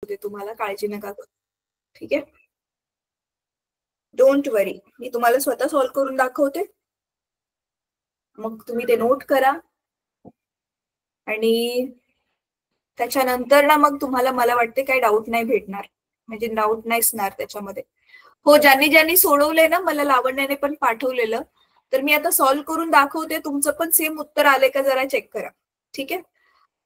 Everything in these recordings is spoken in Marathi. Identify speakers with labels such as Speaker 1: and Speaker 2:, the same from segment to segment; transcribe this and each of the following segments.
Speaker 1: तुम्हाला, काळजी नका करू. ठीक आहे, डोंट वरी. मी तुम्हाला स्वतः सॉल्व्ह करून दाखवते, मग तुम्ही ते नोट करा आणि त्याच्यानंतर ना मग तुम्हाला, मला वाटते काही डाऊट नाही भेटणार, म्हणजे डाऊट नाही असणार त्याच्यामध्ये. हो, ज्यांनी ज्यांनी सोडवले ना, मला लावण्याने पण पाठवलेलं, तर मी आता सॉल्व्ह करून दाखवते. तुमचं पण सेम उत्तर आले का जरा चेक करा. ठीक आहे,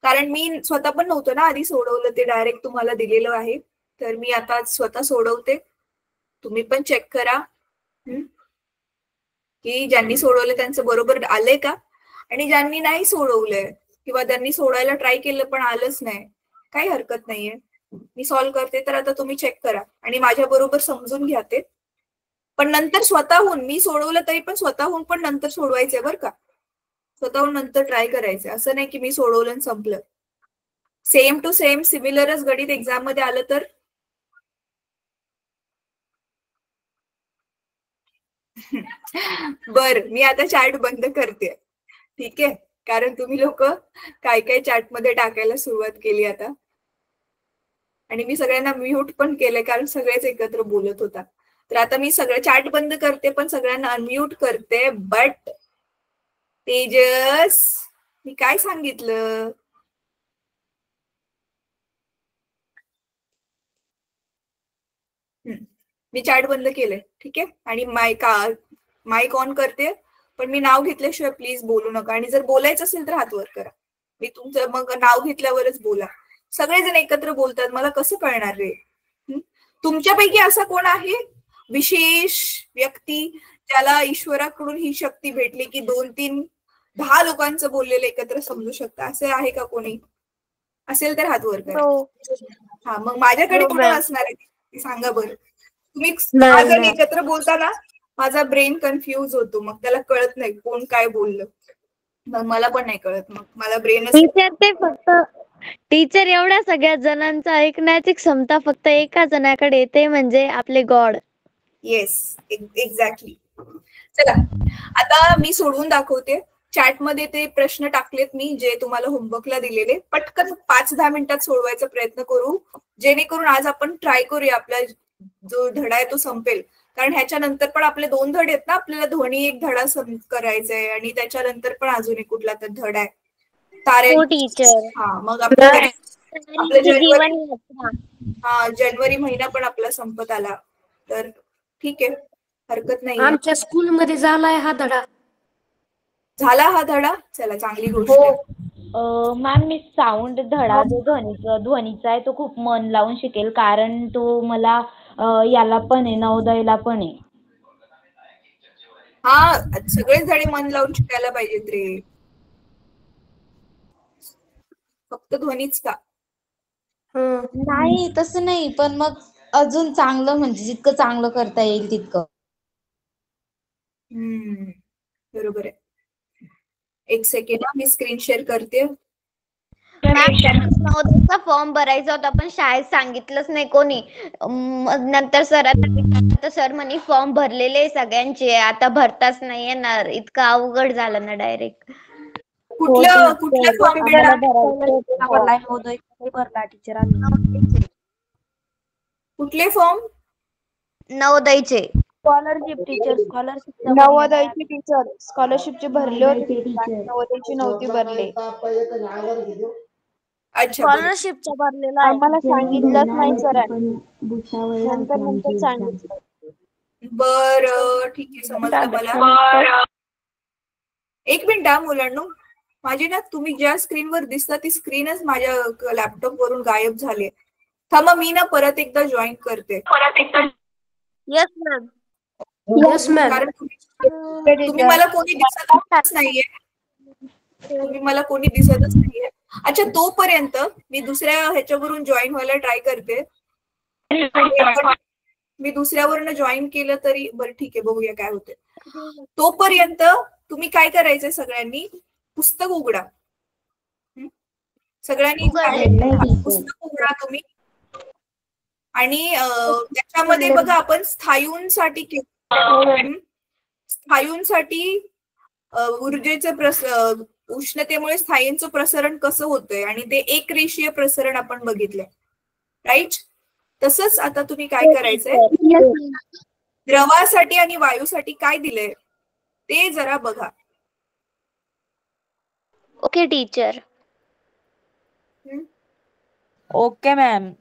Speaker 1: कारण मी स्वतः पण नव्हतं ना आधी सोडवलं, ते डायरेक्ट तुम्हाला दिलेलं आहे. तर मी आता स्वतः सोडवते, तुम्ही पण चेक करा की ज्यांनी सोडवलं त्यांचं बरोबर आलंय का, आणि ज्यांनी नाही सोडवलंय किंवा त्यांनी सोडायला ट्राय केलं पण आलंच नाही, काही हरकत नाहीये. मी सॉल्व्ह करते, तर आता तुम्ही चेक करा आणि माझ्या बरोबर समजून घ्या ते. पण नंतर स्वतःहून, मी सोडवलं तरी पण स्वतःहून पण नंतर सोडवायचंय बरं का, स्वतःहून नंतर ट्राय करायचंय. असं नाही की मी सोडवलं आणि संपलं. सेम टू सेम सिमिलरच गणित एक्झाम मध्ये आलं तर बर, मी आता चॅट बंद करते. ठीक आहे, कारण तुम्ही लोक काय काय चॅट मध्ये टाकायला सुरुवात केली आता, आणि मी सगळ्यांना म्यूट पण केलंय कारण सगळेच एकत्र बोलत होता. तर आता मी सगळं चॅट बंद करते, पण सगळ्यांना अनम्यूट करते. बट तेजस, मी काय सांगितलं? मी चॅट बंद केलंय. ठीक आहे, आणि माईक ऑन करते, पण मी नाव घेतल्याशिवाय प्लीज बोलू नका. आणि जर बोलायचं असेल तर हात वर करा. मी तुमचं मग नाव घेतल्यावरच बोला. सगळेजण एकत्र बोलतात, मला कसं कळणार रे? तुमच्यापैकी असा कोण आहे विशेष व्यक्ती ज्याला ईश्वराकडून ही शक्ती भेटली की 2-3 10 लोकांचं बोललेलं एकत्र समजू शकता? असे आहे का कोणी? असेल तर हात वर करा. हा, मग माझ्याकडे कोण असणार आहे सांगा बरं. तुम्ही 6 जण एकत्र बोलताना माझा ब्रेन कन्फ्यूज होतो, मग त्याला कळत नाही कोण काय बोललं, मग मला पण नाही कळत, मग मला ब्रेन
Speaker 2: ते फक्त टीचर एवढ्या सगळ्या जणांचं ऐकण्याची क्षमता फक्त एका जणाकडे येते, म्हणजे आपले गॉड.
Speaker 1: Yes, exactly. चला, आता मी सोडवून दाखवते. चॅटमध्ये ते प्रश्न टाकलेत मी, जे तुम्हाला होमवर्कला दिलेले. पटकन 5-10 मिनिटात सोडवायचा प्रयत्न करू, जेणेकरून आज आपण ट्राय करूया आपला जो धडा आहे तो संपेल. कारण ह्याच्यानंतर पण आपले 2 धडे आहेत ना, आपल्याला ध्वनी एक धडा करायचा आहे आणि त्याच्यानंतर पण अजून एक कुठला तर धडा आहे, तारे.
Speaker 2: टीचर,
Speaker 1: हा, मग आपलं जानेवारी महिना पण आपला संपत आला, तर ठीक आहे, हरकत नाही.
Speaker 3: आमच्या स्कूलमध्ये झालाय हा धडा.
Speaker 1: झाला हा धडा, चला चांगली गोष्ट आहे.
Speaker 4: मॅम, मी साऊंड धडा जो ध्वनीचा आहे तो खूप मन लावून शिकेल, कारण तो मला याला पण आहे, नवोदयला पण आहे.
Speaker 1: हा, सगळेच धडे मन लावून शिकायला पाहिजेत रे, फक्त ध्वनीच का?
Speaker 4: नाही, तसं नाही, पण मग अजून चांगलं, म्हणजे जितकं चांगलं करता येईल तितकं.
Speaker 1: बरोबर आहे. एक सेकंड, मी स्क्रीन शेअर करते.
Speaker 2: नवोदयचा फॉर्म भरायचा होता, पण शाळेत सांगितलंच नाही कोणी. नंतर सर म्हणे फॉर्म भरलेले सगळ्यांचे, आता भरताच नाही येणार. इतकं अवघड झालं ना डायरेक्ट.
Speaker 1: कुठलं फॉर्म
Speaker 3: भरला टीचरांनी?
Speaker 1: कुठले फॉर्म?
Speaker 2: नवोदयचे.
Speaker 3: स्कॉलरशिप टीचर, स्कॉलरशिप नवोदयची टीचर स्कॉलरशिपचे भरले होते, नवोदयची नव्हती भरले.
Speaker 1: अच्छा,
Speaker 2: स्कॉलरशिपचा भरलेला आहे.
Speaker 3: आम्हाला सांगितलंच नाही सरांनी, नंतर सांगितलं.
Speaker 1: बरं, ठीक आहे, समजलं मला. एक मिनिट हा मुलांनो, माझी ना, तुम्ही ज्या स्क्रीनवर दिसता ती स्क्रीनच माझ्या लॅपटॉप वरून गायब झाली. थांबा, मी ना परत एकदा जॉईन करते.
Speaker 2: Yes ma'am.
Speaker 1: कारण तुम्ही मला कोणी दिसतच नाहीये, अच्छा, तोपर्यंत मी दुसऱ्या ह्याच्यावरून जॉईन व्हायला ट्राय करते. मी दुसऱ्यावरनं जॉईन केलं तरी बरं, ठीक आहे, बघूया काय होते. तोपर्यंत तुम्ही काय करायचंय, सगळ्यांनी पुस्तक उघडा. सगळ्यांनी पुस्तक उघडा तुम्ही, आणि त्याच्यामध्ये बघा आपण स्थायूंसाठी ऊर्जेचं उष्णतेमुळे स्थायींचं प्रसरण कसं होतंय, आणि ते एकरेषीय प्रसरण आपण बघितलंय. राईट. तसंच आता तुम्ही काय करायचंय, द्रवासाठी आणि वायूसाठी काय दिलंय ते जरा बघा.
Speaker 2: Okay teacher.
Speaker 4: Okay ma'am.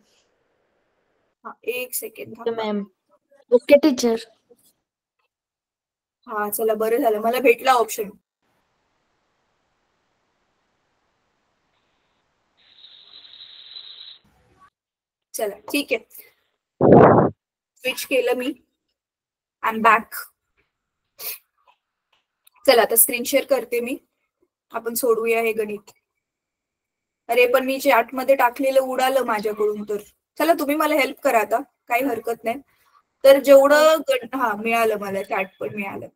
Speaker 1: एक सेकंड
Speaker 3: मॅम. Okay teacher.
Speaker 1: हा चला बरं झालं, मला भेटला ऑप्शन. चला ठीक आहे, स्विच केलं मी. I am back. चला आता स्क्रीन शेअर करते मी, आपण सोडवूया हे गणित. अरे पण मी चॅट मध्ये टाकलेलं उडालं माझ्याकडून, तर चला तुम्ही मला हेल्प करा आता, काही हरकत नाही. तर जेवढं मिळालं मला, चॅट पण मिळालं.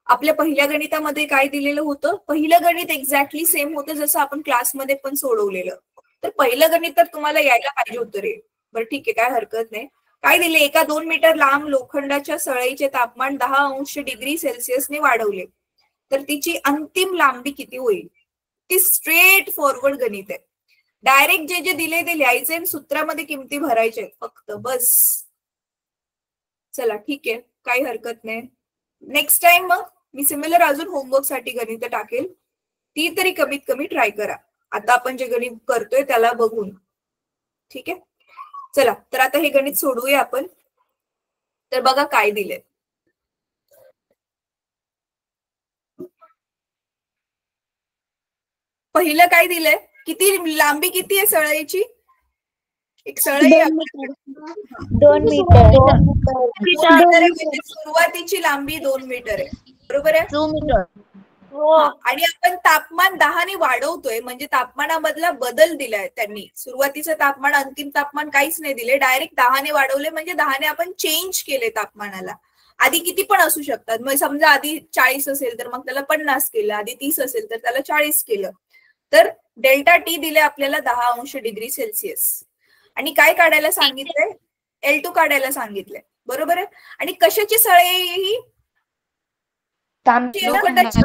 Speaker 1: आपल्या पहिल्या गणितामध्ये काय दिलेलं होतं, पहिलं गणित एक्झॅक्टली सेम होतं जसं आपण क्लासमध्ये पण सोडवलेलं. तर पहिलं गणित तर तुम्हाला यायला पाहिजे होतं रे. बरं ठीक आहे, काय हरकत नाही. काय दिले, एका 2 मीटर लांब लोखंडाच्या सळईचे तापमान 10°C वाढवले तर तिची अंतिम लांबी किती होईल. ती स्ट्रेट फॉरवर्ड गणित आहे. डायरेक्ट जे जे दिले ते लिहायचे आणि सूत्रामध्ये किमती भरायचे फक्त, बस. चला ठीक आहे, काही हरकत नाही. नेक्स्ट टाइम मग मी सिमिलर अजून होमवर्क साठी गणित टाकेल, ती तरी कमीत कमी ट्राय करा. आता आपण जे गणित करतोय त्याला बघून. ठीक आहे, चला तर आता हे गणित सोडवूया आपण. तर बघा काय दिलंय. पहिलं काय दिलंय, किती लांबी किती आहे सळईची, एक सळई
Speaker 2: 2 मीटर.
Speaker 1: म्हणजे सुरुवातीची लांबी 2 मीटर आहे, बरोबर आहे.
Speaker 2: 2 मीटर.
Speaker 1: आणि आपण तापमान 10 वाढवतोय, म्हणजे तापमानामधला बदल दिलाय त्यांनी. सुरुवातीचं तापमान अंतिम तापमान काहीच नाही दिले, डायरेक्ट 10 वाढवले, म्हणजे 10 आपण चेंज केले तापमानाला. आधी किती पण असू शकतात, मग समजा आधी 40 असेल तर मग त्याला 50 केलं, आधी 30 असेल तर त्याला 40 केलं. तर डेल्टा टी दिले आपल्याला 10°C. आणि काय काढायला सांगितलंय, L2 काढायला सांगितलंय, बरोबर आहे. आणि कशाची सळई ही, लोखंडाची.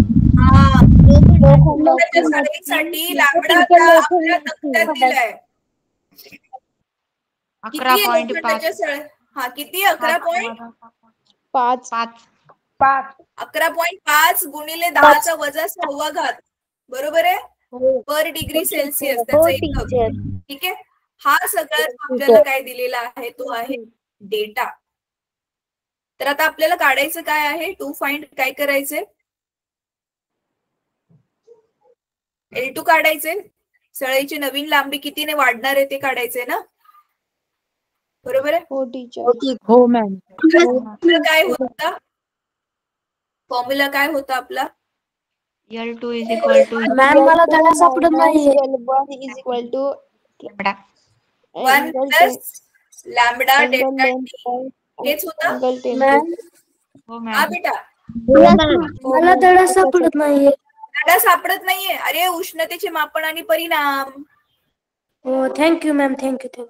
Speaker 1: लोखंडाच्या सळईसाठी लॅम्बडा आपल्या तक्त्यात दिलाय. किती आहे लोखंडाच्या सळई, किती, 11.5. 11.5 गुणिले 10⁻⁻, बरोबर आहे, पर डिग्री सेल्सिअस त्याचं एकक. ठीक आहे, हा सगळा आपल्याला काय दिलेला आहे तो आहे डेटा. तर आता आपल्याला काढायचं काय आहे, टू फाइंड काय करायचंय, L2 काढायचे. सळईची नवीन लांबी कितीने वाढणार आहे ते काढायचंय ना, बरोबर आहे.
Speaker 3: हो टीचर.
Speaker 4: हो मॅम.
Speaker 1: काय होता फॉर्म्युला, काय होता आपला,
Speaker 2: L2 =
Speaker 3: मॅम मला धडा सापडत नाहीये. L1 =
Speaker 1: 1 + लॅम्बडा डेल्टा टी, हेच होता. हा बेटा,
Speaker 3: मला धडा सापडत नाहीये.
Speaker 1: धडा सापडत नाहीये. अरे उष्णतेचे मापन आणि परिणाम.
Speaker 3: हो थँक्यू मॅम, थँक्यू.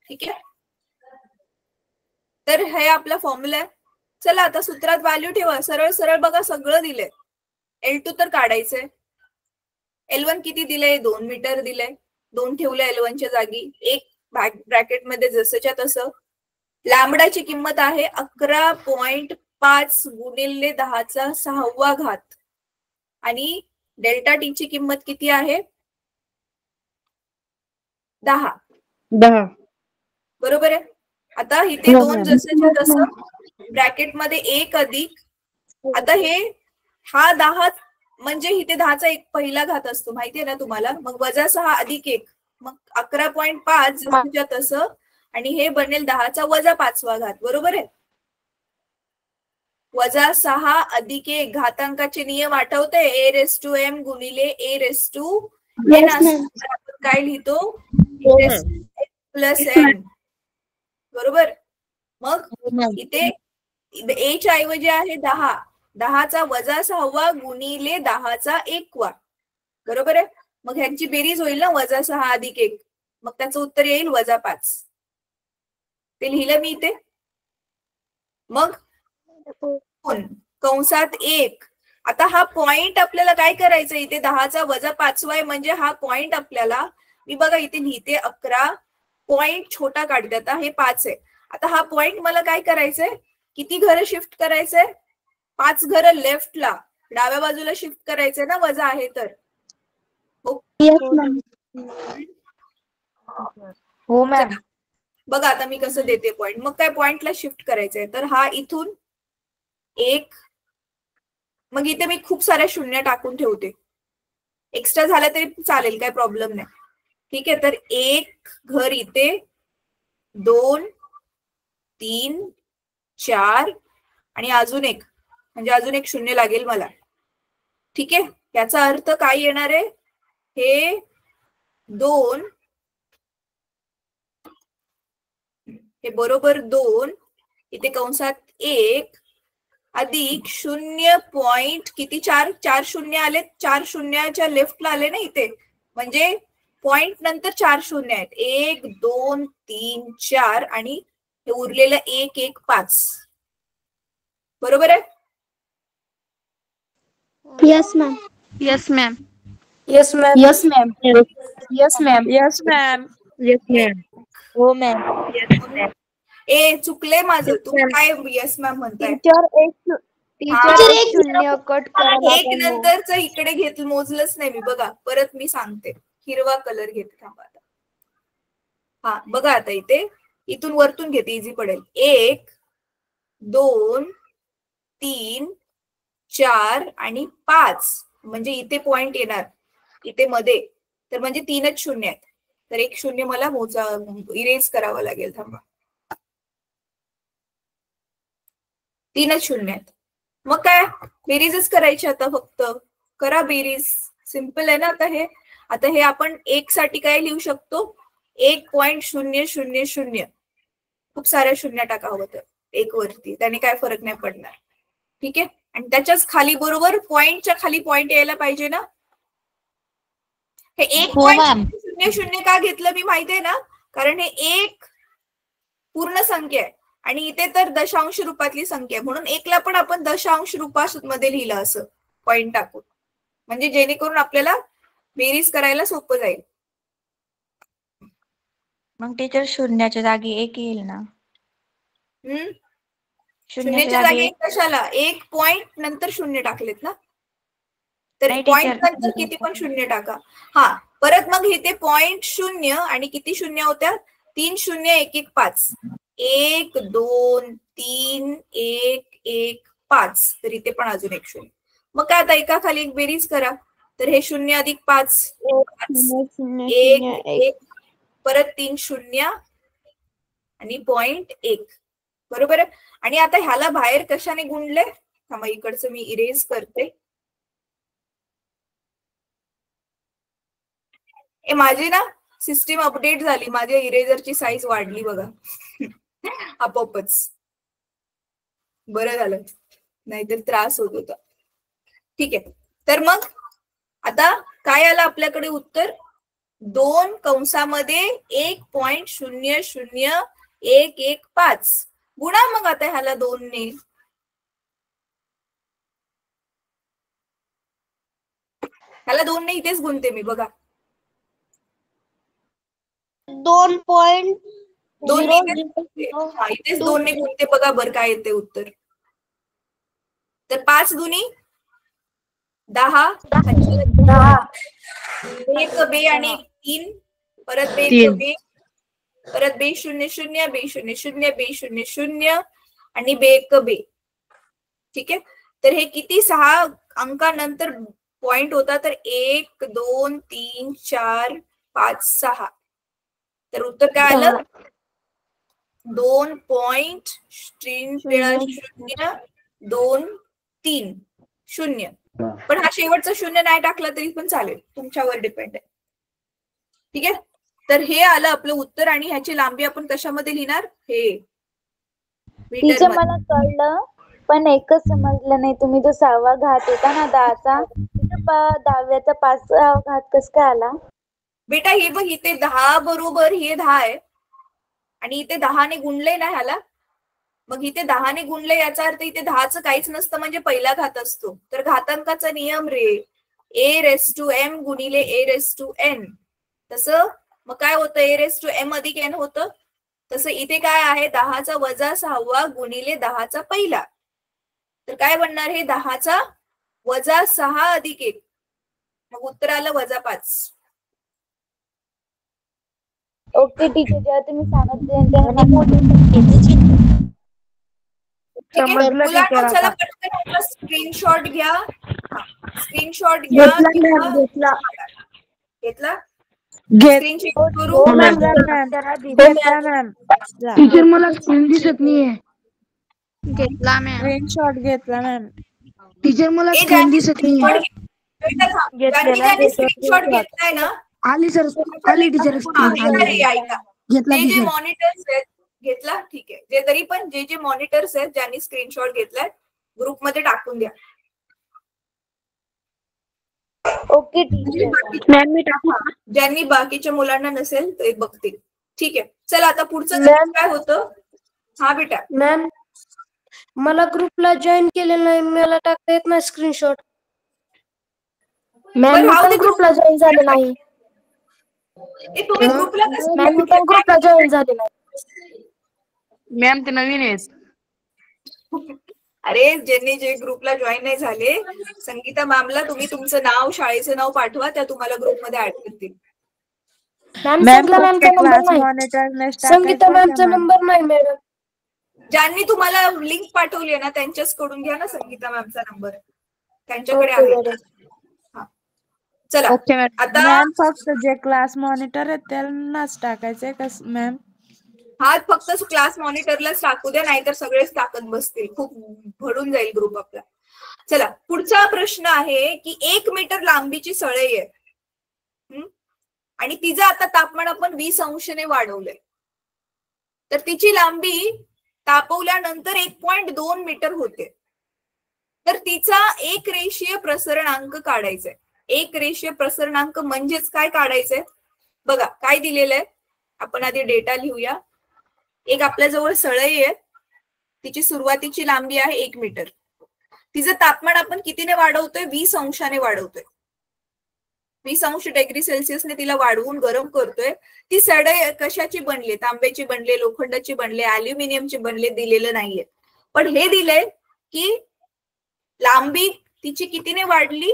Speaker 1: ठीक आहे, तर हे आपला फॉर्म्युला आहे. चला आता सूत्रात व्हॅल्यू ठेवा, सरळ सरळ बघा, सगळं दिलंय. L2 तर काढायचंय. L1 किती दिलंय, 2 मीटर दिलंय, 2 ठेवलंय L1 च्या जागी, एक ब्रॅकेट मध्ये जसंच्या तसं. लॅम्बडाची किंमत आहे 11.5 गुणिले 10⁻⁶ आणि डेल्टा टी ची किंमत किती आहे, 10. बरोबर आहे. आता इथे 2 जसंच्या तसं, ब्रॅकेट मध्ये 1 अधिक, आता हा 10 म्हणजे इथे 10चा एक पहिला घात असतो, माहितीये ना तुम्हाला. मग -6 अधिक 1, मग 11.5 जसंच्या तसं, आणि हे बनेल 10⁻⁵, बरोबर आहे. -6 अधिक 1, घातांकाचे नियम आठवते, a⁻m गुणिले a⁻n आपण काय लिहितो, a+n, बरोबर. मग इथे a च्या ऐवजी आहे 10, 10⁻⁶ गुणिले 10⁻⁴, बरोबर आहे. मग ह्यांची बेरीज होईल ना, -6 अधिक 1, मग त्याचं उत्तर येईल -5. ते लिहिलं मी इथे. मग कंसात 1. आता हा पॉइंट आपल्याला काय करायचं, इथे 10⁻⁵ आहे, म्हणजे हा पॉइंट आपल्याला, मी बघा इथे लिहिते पॉइंट छोटा काढते. आता हे 5 आहे. आता हा पॉइंट मला काय करायचंय, किती घरं शिफ्ट करायचंय, 5 घरं लेफ्टला डाव्या बाजूला शिफ्ट करायचंय ना, वजा आहे तर.
Speaker 3: हो मॅम.
Speaker 1: बघा आता मी कसं देते पॉइंट. मग काय पॉइंटला शिफ्ट करायचंय, तर हा इथून 1, मग इथे मी खूप साऱ्या शून्य टाकून ठेवते. एक्स्ट्रा झालं तरी चालेल, काय प्रॉब्लेम नाही. ठीक आहे, तर 1 घर इथे, 2, 3, 4 आणि अजून एक, म्हणजे अजून एक शून्य लागेल मला. ठीक आहे, याचा अर्थ काय येणार आहे, हे 2, हे बरोबर 2 इथे कंसात 1 अधिक 0 पॉइंट किती, 4 शून्य आले, 4 शून्याच्या लेफ्टला आले ना इथे, म्हणजे पॉइंट नंतर 4 शून्य आहेत. 1, 2, 3, 4 आणि हे उरलेलं 1, 1, 5. बरोबर आहे.
Speaker 3: Yes ma'am.
Speaker 5: Yes ma'am.
Speaker 3: Yes ma'am. Yes ma'am. Yes ma'am.
Speaker 5: Yes ma'am.
Speaker 3: Yes ma'am. हो मॅम.
Speaker 1: ए चुकले माझं, तुम्ही काय यस मॅम म्हणताय.
Speaker 3: टीचर एक शून्य कट करा.
Speaker 1: एक नंतरच इकडे घेतलं, मोजलंच नाही मी. बघा परत मी सांगते, हिरवा कलर घेते, थांबा आता. हा बघा आता इथे इथून वरतून घेते, इझी पडेल. 1, 2, 3, 4 आणि 5, म्हणजे इथे पॉइंट येणार इथे मध्ये, तर म्हणजे 3च शून्य आहेत. तर एक शून्य मला इरेज करावं लागेल, थांबा. 3च शून्य आहेत. मग काय बेरीजच करायची आता, फक्त करा बेरीज, सिंपल आहे ना. आता हे आपण 1 साठी काय लिहू शकतो, 1.000. खूप साऱ्या शून्य टाका हवं तर 1 वरती, त्याने काय फरक नाही पडणार. ठीक आहे, आणि त्याच्याच खाली बरोबर पॉइंटच्या खाली पॉइंट यायला पाहिजे ना. हे 1.000 का घेतलं मी माहिती आहे ना, कारण हे 1 पूर्ण संख्या आहे आणि इथे तर दशांश रूपातली संख्या आहे, म्हणून 1 ला पण आपण दशांश रूपामध्ये लिहिलं असं पॉइंट टाकून, म्हणजे जेणेकरून आपल्याला बेरीज करायला सोपं जाईल.
Speaker 5: मग टीचर शून्याच्या जागी 1 येईल ना.
Speaker 1: शून्याच्या जागी 1 कशाला, 1 पॉइंट नंतर शून्य टाकलेत ना, तर पॉइंट नंतर किती पण शून्य टाका. हा परत मग इथे पॉइंट 0 आणि किती शून्य होत्या, 3 शून्य 1 1 5, 1 2 3 1 1 5, तर इथे पण अजून एक शून्य. मग काय आता एका खाली एक बेरीज करा, तर हे 0 अधिक 5 1 1, परत 3 शून्य आणि पॉइंट 1, बरोबर आहे. आणि आता ह्याला बाहेर कशाने गुणले, थांबा इकडचं मी इरेज करते. माझी ना सिस्टीम अपडेट झाली, माझ्या इरेजरची साईज वाढली बघा आपोआपच. बरं झालं, नाहीतर त्रास होत होता. ठीक आहे, तर मग आता काय आलं आपल्याकडे उत्तर, 2 कंसामध्ये 1.00115 गुणा. मग आता ह्याला 2 ने, ह्याला 2 ने इथेच गुणते मी, बघा
Speaker 3: 2.0
Speaker 1: इथेच 2 ने गुणते, बघा बरं काय येते उत्तर. तर 5 दुनी 10, 2 आणि 3, परत 2, परत 2 0 0 2 0 0 2 0 0 आणि 2 ठीक आहे, तर हे किती 6 अंकानंतर पॉइंट होता, तर 1 2 3 4 5 6, तर उत्तर काय आलं 2.023 पण हा शेवटचा शून्य नाही टाकला तरी पण चालेल, तुमच्यावर डिपेंड आहे. ठीक आहे, तर हे आलं आपलं उत्तर. आणि ह्याची लांबी आपण कशामध्ये लिहिणार, हे
Speaker 4: टीचर मला कळलं पण एकच समजलं नाही, तुम्ही जो 6वा घात होता ना 10चा, 10व्याचा 5वा घात कस काय आला
Speaker 1: बेटा. हे बघ इथे 10 बरोबर हे 10 आहे आणि इथे 10 ने गुणले ना ह्याला, मग इथे 10 ने गुणले याचा अर्थ इथे 10चं काहीच नसतं, म्हणजे पहिला घात असतो. तर घातांकाचा नियम रे, a raised to m गुणिले a raised to n, तसं मग काय होतं a⁻m अधिक n होतं. तसं इथे काय आहे 10चा वजा 6 गुणिले 10चा पहिला. तर काय बनणार हे 10चा वजा 6 अधिक 1. मग उत्तर आलं -5.
Speaker 4: ओके टीचर, जेव्हा तुम्ही सांगितलं
Speaker 1: ठीक आहे मुलांनो, चला पटकन स्क्रीनशॉट घ्या. स्क्रीनशॉट घ्या. घेतला स्क्रीनशॉट करू.
Speaker 3: टीचर मला स्क्रीन दिसत नाहीये.
Speaker 5: घेतला मॅम.
Speaker 3: स्क्रीनशॉट घेतला मॅम. टीचर मला स्क्रीन
Speaker 1: ज्यांनी
Speaker 3: दिसत नाहीये.
Speaker 1: स्क्रीनशॉट घेतलाय ना,
Speaker 3: आली सर, आली टीचर स्क्रीन आली.
Speaker 1: ऐका,
Speaker 3: घेतला
Speaker 1: जे
Speaker 3: टीचर.
Speaker 1: मॉनिटर्स आहेत घेतला, ठीक आहे. जे तरी पण जे मॉनिटर्स आहेत ज्यांनी स्क्रीनशॉट घेतलाय ग्रुपमध्ये टाकून द्या.
Speaker 4: Okay teacher.
Speaker 3: मॅम मी टाकू.
Speaker 1: ज्यांनी बाकीच्या मुलांना नसेल ते बघतील. ठीक आहे, चला आता पुढचं काय होतं. हा बेटा.
Speaker 3: मॅम मला ग्रुपला जॉईन केलेलं नाही, मला टाकता येत नाही स्क्रीनशॉट. मॅम मी ग्रुपला जॉईन झाले नाही.
Speaker 1: तुम्ही ग्रुपला कसं
Speaker 3: मॅम मी पण ग्रुपला जॉईन झाले नाही.
Speaker 5: मॅम ते नवीन आहे.
Speaker 1: अरे ज्यांनी जे ग्रुपला जॉईन नाही झाले, संगीता मॅमला तुम्ही तुमचं नाव, शाळेचं नाव पाठवा, त्या तुम्हाला ग्रुपमध्ये ऍड करतील.
Speaker 3: मॅम संगीता मॅमचा नंबर नाही. संगीता मॅमचा नंबर नाही मॅडम.
Speaker 1: ज्यांनी तुम्हाला लिंक पाठवली आहे ना त्यांच्याचकडून घ्या ना संगीता मॅमचा नंबर, त्यांच्याकडे आहे. चला आता
Speaker 3: मॅम फक्त जे क्लास मॉनिटर आहेत त्यांनाच टाकायचंय का मॅम?
Speaker 1: हा फक्त क्लास मॉनिटरलाच टाकू द्या, नाहीतर सगळेच टाकत बसतील, खूप भरून जाईल ग्रुप आपला. चला पुढचा प्रश्न आहे की 1 मीटर लांबीची सळई आहे आणि तिचं आता तापमान आपण 20 अंशाने वाढवलंय. तर तिची लांबी तापवल्यानंतर 1.2 मीटर होते. तर तिचा एक रेषीय प्रसरणांक काढायचा आहे. एक रेषीय प्रसरणांक म्हणजेच काय काढायचंय बघा, काय दिलेलं आहे आपण आधी डेटा लिहूया. एक आपल्याजवळ सळई आहे, तिची सुरुवातीची लांबी आहे 1 मीटर. तिचं तापमान आपण कितीने वाढवतोय? 20 अंशाने वाढवतोय. 20 अंश डिग्री सेल्सिअसने तिला वाढवून गरम करतोय. ती सळई कशाची बनली? तांब्याची बनले, लोखंडाची बनले, अल्युमिनियमची बनले, दिलेलं नाहीये. पण हे दिलंय की लांबी तिची कितीने वाढली?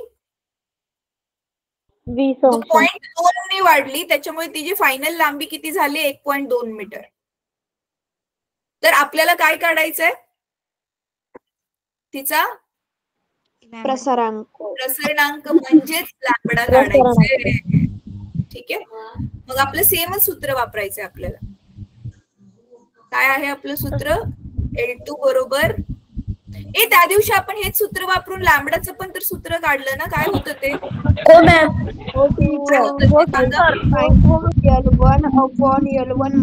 Speaker 1: 2.2 ने वाढली. त्याच्यामुळे तिची फायनल लांबी किती झाली? 1.2 मीटर. तर आपल्याला काय काढायचंय? तिचा प्रसरणांक म्हणजेच लॅम्बडा काढायचंय. ठीक आहे, मग आपलं सेमच सूत्र वापरायचंय आपल्याला. काय आहे आपलं सूत्र? L2 बरोबर त्या दिवशी आपण हेच सूत्र वापरून लॅम्बडाचं पण तर सूत्र काढलं ना. काय होतं ते?
Speaker 3: हो मॅम. हो टीचर. L1/L1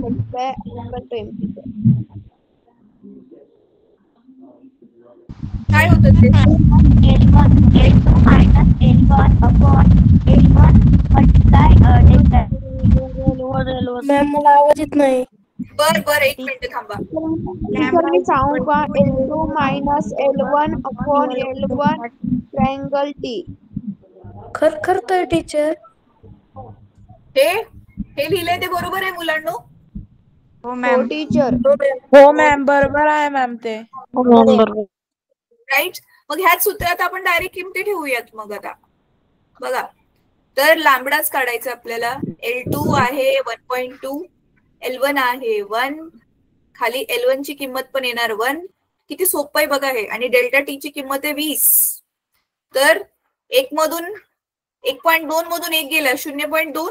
Speaker 1: काय होतं ते?
Speaker 3: मॅम मला आवाज येत नाही.
Speaker 1: बर 1 मिनिट थांबा.
Speaker 3: मी सांगू का? L2 - L1/L1 triangle T. खरखरतोय teacher.
Speaker 1: हे लिहिलंय ते बरोबर आहे मुलांनो?
Speaker 5: हो मॅम.
Speaker 3: टीचर. हो मॅम, बरोबर आहे मॅम ते.
Speaker 1: राईट. मग ह्याच सूत्रात आपण डायरेक्ट किमती ठेवूयात. मग आता बघा, तर लांबडाच काढायचा आपल्याला. L2 आहे 1.2, L1 आहे 1, खाली L1 ची किंमत पण येणार 1. किती सोपं आहे बघा हे. आणि डेल्टा टी ची किंमत आहे 20. तर 1.2 मधून 1 गेला 0.2.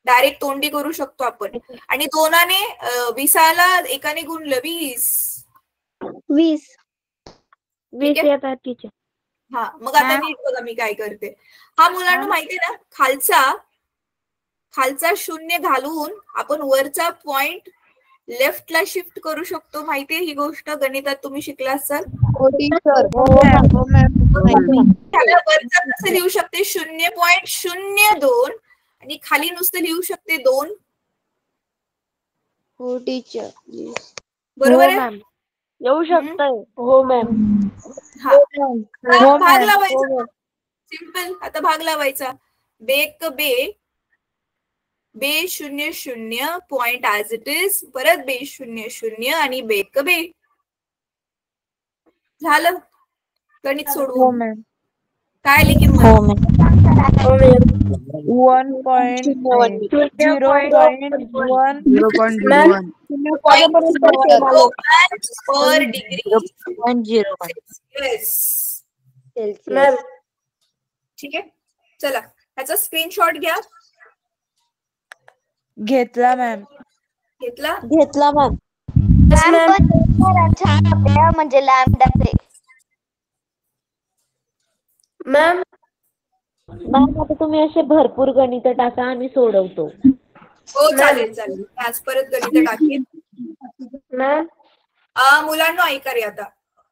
Speaker 1: डायरेक्ट तोंडी करू शकतो आपण. आणि 2ने 20ला 1ने गुणलं 20
Speaker 3: येतात टीचर.
Speaker 1: हा, मग आता नीट बघा मी काय करते. हा मुलांना माहितीये ना, खालचा 0 घालून आपण वरचा पॉइंट लेफ्टला शिफ्ट करू शकतो. माहितीये ही गोष्ट? गणितात तुम्ही शिकला असाल. वरचा कसं लिहू शकते? 0.02 आणि खाली नुसतं लिहू शकते 2.
Speaker 3: हो टीचर.
Speaker 1: बरोबर आहे?
Speaker 3: येऊ शकतंय. हो मॅम.
Speaker 1: भाग लावायचा. सिंपल. आता भाग लावायचा. बेक बे, बे 0 0 पॉइंट ऍज इट इज, परत बे 0 0 आणि बेक बे. झालं गणित
Speaker 3: हो
Speaker 1: सोडवून.
Speaker 3: मॅम.
Speaker 1: काय आली किंमत?
Speaker 3: 1.0.1
Speaker 1: पर डिग्री
Speaker 2: सेल्सिअस.
Speaker 1: ठीक आहे. चला ह्याचा स्क्रीनशॉट घ्या.
Speaker 3: घेतला मॅम.
Speaker 1: घेतला?
Speaker 4: घेतला मॅम.
Speaker 2: मॅम पण छान आपल्या म्हणजे लॅमडाचे.
Speaker 4: मॅम आता तुम्ही असे भरपूर गणित टाका, आम्ही सोडवतो.
Speaker 1: हो चालेल चालेल. आज परत गणित टाकेल.
Speaker 4: मॅम
Speaker 1: मुलांना ऐका रे आता.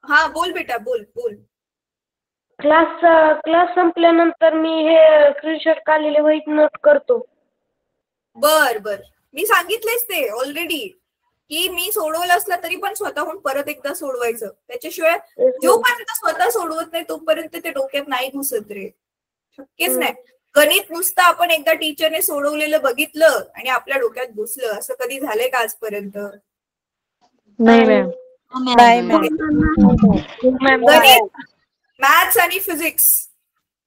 Speaker 1: हा बोल बेटा, बोल बोल.
Speaker 4: क्लास संपल्यानंतर मी हे स्क्रीनशॉट काढलेले वहीत नोट करतो.
Speaker 1: बर बर. मी सांगितलेच ते ऑलरेडी की मी सोडवलं असलं तरी पण स्वतःहून परत एकदा सोडवायचं. त्याच्याशिवाय जोपर्यंत स्वतः सोडवत नाही तोपर्यंत ते डोक्यात नाही घुसत रे. शक्यच नाही. गणित नुसतं आपण एकदा टीचरने सोडवलेलं बघितलं आणि आपल्या डोक्यात घुसलं असं कधी झालंय का आजपर्यंत?
Speaker 3: नाही मॅम. नाही मॅम.
Speaker 1: गणित, मॅथ्स आणि फिजिक्स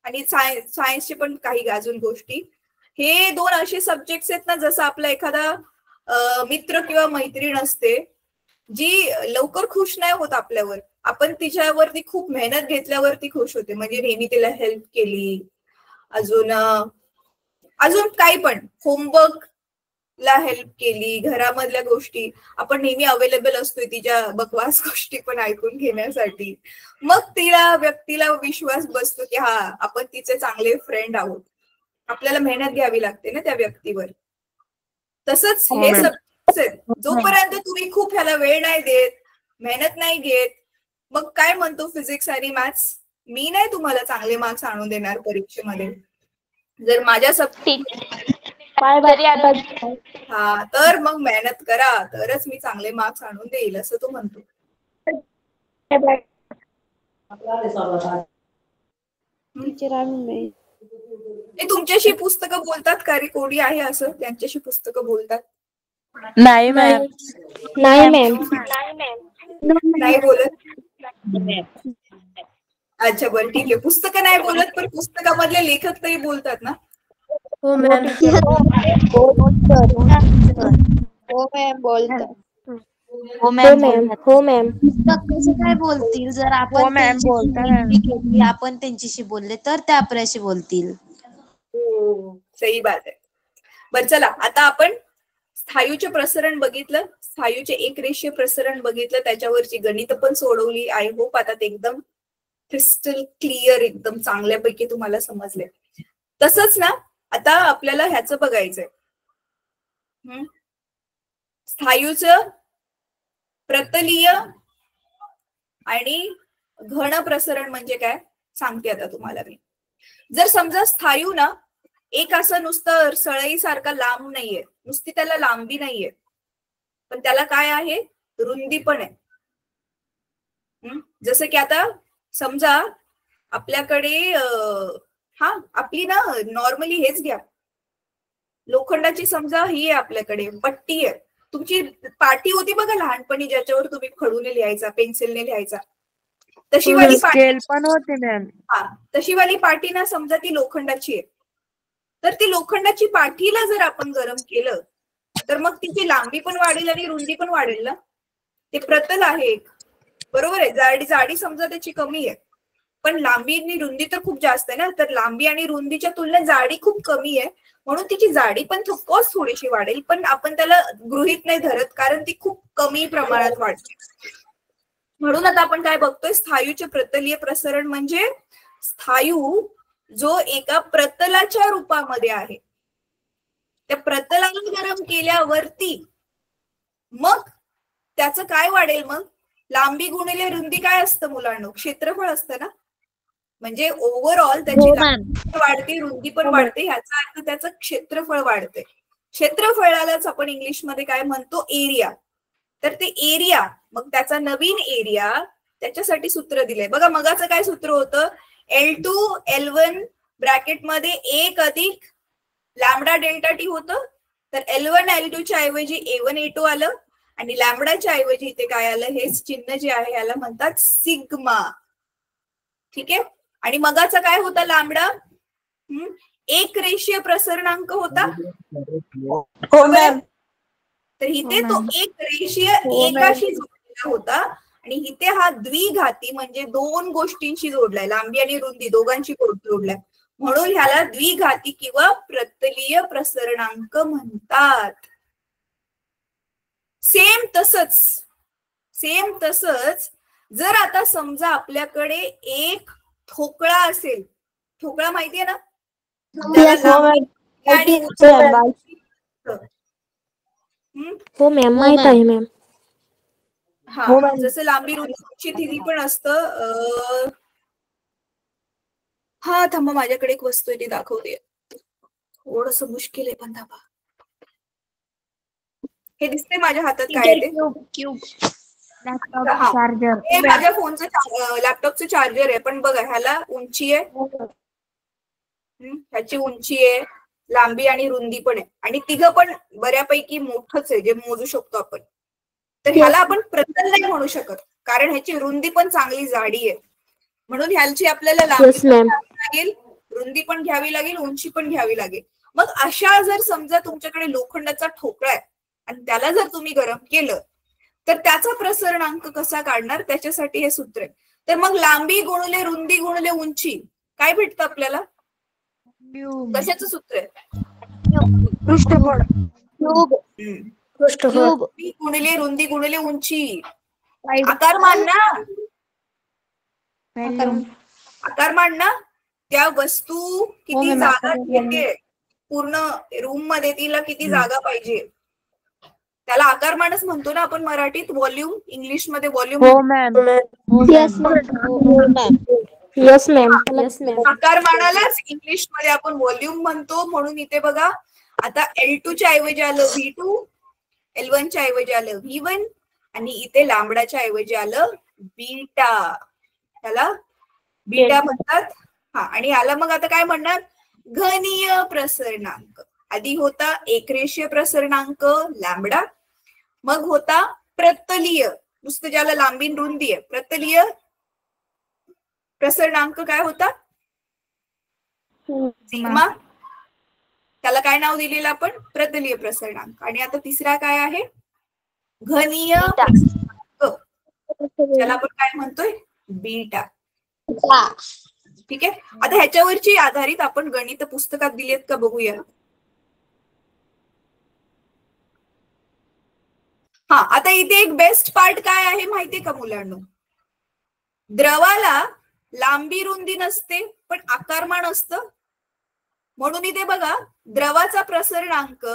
Speaker 1: आणि सायन्सचे पण काही अजून गोष्टी, हे 2 असे सब्जेक्ट आहेत ना, जसं आपला एखादा मित्र किंवा मैत्रीण असते जी लवकर खुश नाही होत आपल्यावर. आपण तिच्यावरती खूप मेहनत घेतल्यावरती खुश होते. म्हणजे नेहमी तिला हेल्प केली, अजून काही पण होमवर्क ला हेल्प केली, घरामधल्या गोष्टी, आपण नेहमी अवेलेबल असतोय तिच्या बकवास गोष्टी पण ऐकून घेण्यासाठी. मग व्यक्तीला विश्वास बसतो की हा आपण तिचे चांगले फ्रेंड आहोत. आपल्याला मेहनत घ्यावी लागते ना त्या व्यक्तीवर. तसंच हे सब्जेक्ट जोपर्यंत तुम्ही खूप ह्याला वेळ नाही देत, मेहनत नाही घेत, मग काय म्हणतो फिजिक्स आणि मॅथ्स, मी नाही तुम्हाला चांगले मार्क्स आणून देणार परीक्षेमध्ये. जर माझ्या हा तर मग मेहनत करा तरच मी चांगले मार्क्स आणून देईल असं तो म्हणतो. तुमच्याशी पुस्तकं बोलतात का रे? कोणी आहे असं त्यांच्याशी पुस्तकं बोलतात?
Speaker 3: नाही मॅम.
Speaker 4: नाही मॅम.
Speaker 1: नाही बोलत? अच्छा बरं ठीक आहे. पुस्तकं नाही बोलत पण पुस्तकामधले लेखक तरी बोलतात ना?
Speaker 3: हो मॅम. बोलतात.
Speaker 4: हो मॅम. हो मॅम.
Speaker 6: पुस्तक कसं काय बोलतील? जर
Speaker 3: हो
Speaker 6: आपण
Speaker 3: मॅम बोलतात.
Speaker 6: आपण त्यांच्याशी बोलले तर ते आपल्याशी बोलतील.
Speaker 1: सही बात आहे. बरं चला आता आपण स्थायूचे प्रसरण बघितलं, स्थायूचे एकरेषीय प्रसरण बघितलं, त्याच्यावरची गणित पण सोडवली. आय होप आता ते एकदम क्रिस्टल क्लिअर, एकदम चांगल्यापैकी तुम्हाला समजले. तसंच ना आता आपल्याला ह्याचं बघायचंय, स्थायूचं प्रतलीय आणि घन प्रसरण म्हणजे काय सांगते आता तुम्हाला मी. जर समजा स्थायू ना एक असं नुसतं सळईसारखा लांब नाहीये, नुसती त्याला लांबी नाहीये, पण त्याला काय आहे, रुंदी पण आहे. जसं की आता समजा आपल्याकडे आपली ना नॉर्मली हेच घ्या, लोखंडाची समजा ही आहे आपल्याकडे पट्टी आहे. तुमची पाटी होती बघा लहानपणी ज्याच्यावर तुम्ही खडूने लिहायचा, पेन्सिलने लिहायचा, तशी वाली
Speaker 3: स्केल पण होते मॅम.
Speaker 1: तशी वाली पाटी ना समजा ती लोखंडाची आहे. तर ती लोखंडाची पाठीला जर आपण गरम केलं तर मग तिची लांबी पण वाढेल आणि रुंदी पण वाढेल ना. ते प्रतल आहे एक, बरोबर आहे. जाडी समजा त्याची कमी आहे पण लांबी आणि रुंदी तर खूप जास्त आहे ना. तर लांबी आणि रुंदीच्या तुलनेत जाडी खूप कमी आहे, म्हणून तिची जाडी पण ऑफकोर्स थोडीशी वाढेल, पण आपण त्याला गृहीत नाही धरत कारण ती खूप कमी प्रमाणात वाढते. म्हणून आता आपण काय बघतोय, स्थायूचे प्रतलीय प्रसरण म्हणजे स्थायू जो एका प्रतलाच्या रूपामध्ये आहे, त्या प्रतलाला गरम केल्यावरती मग त्याचं काय वाढेल, मग लांबी गुणिले रुंदी काय असतं मुलांनो, क्षेत्रफळ असतं ना. म्हणजे ओव्हरऑल त्याची लांबी वाढते, रुंदी पण वाढते, ह्याचा अर्थ त्याचं क्षेत्रफळ वाढते. क्षेत्रफळालाच आपण इंग्लिशमध्ये काय म्हणतो, एरिया. तर ते एरिया, मग त्याचा नवीन एरिया, त्याच्यासाठी सूत्र दिलंय बघा. मगाचं काय सूत्र होतं, L2 L1 ब्रॅकेटमध्ये 1 अधिक लॅम्बडा डेल्टा टी होतं. तर L1 L2 च्या ऐवजी A1 A2 आलं आणि लॅम्बडाच्या ऐवजी इथे काय आलं, हेच चिन्ह जे आहे याला म्हणतात सिग्मा. ठीक आहे. आणि मगाचा काय होता लॅम्बडा, एक रेषीय प्रसरणांक होता.
Speaker 3: हो मॅम.
Speaker 1: तर इथे तो एक रेषीय एकाशी जोडलेला होता आणि इथे हा द्विघाती म्हणजे दोन गोष्टींशी जोडलाय, लांबी आणि रुंदी दोघांशी जोडलाय, म्हणून ह्याला द्विघाती किंवा प्रतलीय प्रसरणांक म्हणतात. सेम तसंच जर आता समजा आपल्याकडे एक ठोकळा असेल, ठोकळा माहितीये ना,
Speaker 3: हो मॅम माहित आहे मॅम.
Speaker 1: हा, जसं लांबी रुंदीची थिरी पण असतं. हा थांबा, माझ्याकडे एक वस्तू आहे ती दाखवते, थोडस मुश्किल आहे पण थांबा. हे दिसते माझ्या हातात काय आहे ते,
Speaker 5: चार्जर.
Speaker 1: हे माझ्या फोनचं लॅपटॉपचं चार्जर आहे. पण बघा ह्याला उंची आहे, ह्याची उंची आहे, लांबी आणि रुंदी पण आहे आणि तिघं पण बऱ्यापैकी मोठंच आहे जे मोजू शकतो आपण. तर ह्याला आपण प्रतल नाही म्हणू शकत कारण ह्याची रुंदी पण चांगली जाडी आहे, म्हणून ह्याची आपल्याला लांबी पण घ्यावी लागेल, रुंदी पण घ्यावी लागेल, उंची पण घ्यावी लागेल. मग अशा जर समजा तुमच्याकडे लोखंडाचा ठोकळा आहे आणि त्याला जर तुम्ही गरम केलं तर त्याचा प्रसरणांक कसा काढणार, त्याच्यासाठी हे सूत्र आहे. तर मग लांबी गुणिले रुंदी गुणिले उंची काय भेटतं आपल्याला, कशाचं सूत्र आहे,
Speaker 3: पृष्ठफळ.
Speaker 1: गुणिले रुंदी गुणिले उंची. आकारमान ना, आकारमान ना, त्या वस्तू किती जागा घेते पूर्ण रूम मध्ये, तिला किती जागा पाहिजे त्याला आकारमानच म्हणतो ना आपण मराठीत. व्हॉल्यूम इंग्लिश मध्ये व्हॉल्यूम.
Speaker 3: Yes ma'am.
Speaker 1: आकारमानालाच इंग्लिश मध्ये आपण व्हॉल्यूम म्हणतो. म्हणून इथे बघा आता L2 च्या ऐवजी आलं V2, L1 च्या ऐवजी आलं V1 आणि इथे लांबडाच्या ऐवजी आलं बीटा, त्याला बीटा म्हणतात. हा, आणि याला मग आता काय म्हणणार, घनीय प्रसरणांक. आधी होता एकरेषीय प्रसरणांक लॅम्बडा, मग होता प्रतलीय, नुसतं ज्याला लांबी रुंदी आहे, प्रतलीय प्रसरणांक काय होता, सिग्मा. त्याला काय नाव दिलेलं आपण, प्रतलीय प्रसरणांक. आणि आता तिसरा काय आहे, घनीय प्रसरणांक, त्याला आपण काय म्हणतोय, बीटा. ठीक आहे. आता ह्याच्यावरची आधारित आपण गणित पुस्तकात दिलेत का बघूया. हा, आता इथे एक बेस्ट पार्ट काय आहे माहितीये का मुलांनो, द्रवाला लांबी रुंदी नसते पण आकारमान असतं. म्हणून इथे बघा द्रवाचा प्रसरणांक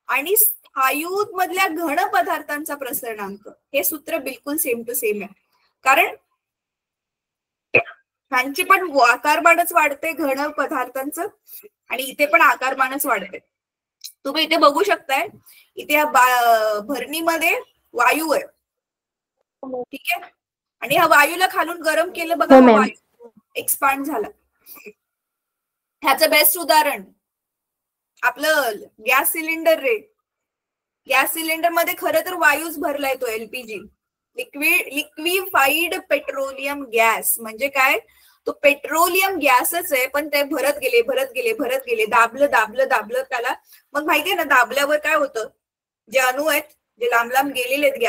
Speaker 1: आणि स्थायू मधल्या घन पदार्थांचा प्रसरणांक हे सूत्र बिलकुल सेम टू सेम आहे, कारण ह्यांची पण आकारमानच वाढते घन पदार्थांचं आणि इथे पण आकारमानच वाढते. तुम्ही इथे बघू शकताय, इथे भरणीमध्ये वायू आहे, ठीक आहे, आणि ह्या वायूला खालून गरम केलं बघा, वायू एक्सपांड झाला. ह्याचं बेस्ट उदाहरण आपलं गॅस सिलेंडर रे. गॅस सिलेंडर मध्ये खरं तर वायूच भरलाय तो LPG, लिक्विफाईड पेट्रोलियम गॅस. म्हणजे काय, तो पेट्रोलियम गॅसच आहे पण ते भरत गेले, दाबलं त्याला. मग माहितीये ना दाबल्यावर काय होतं, जे अणू आहेत जे लांब लांब गेलेले आहेत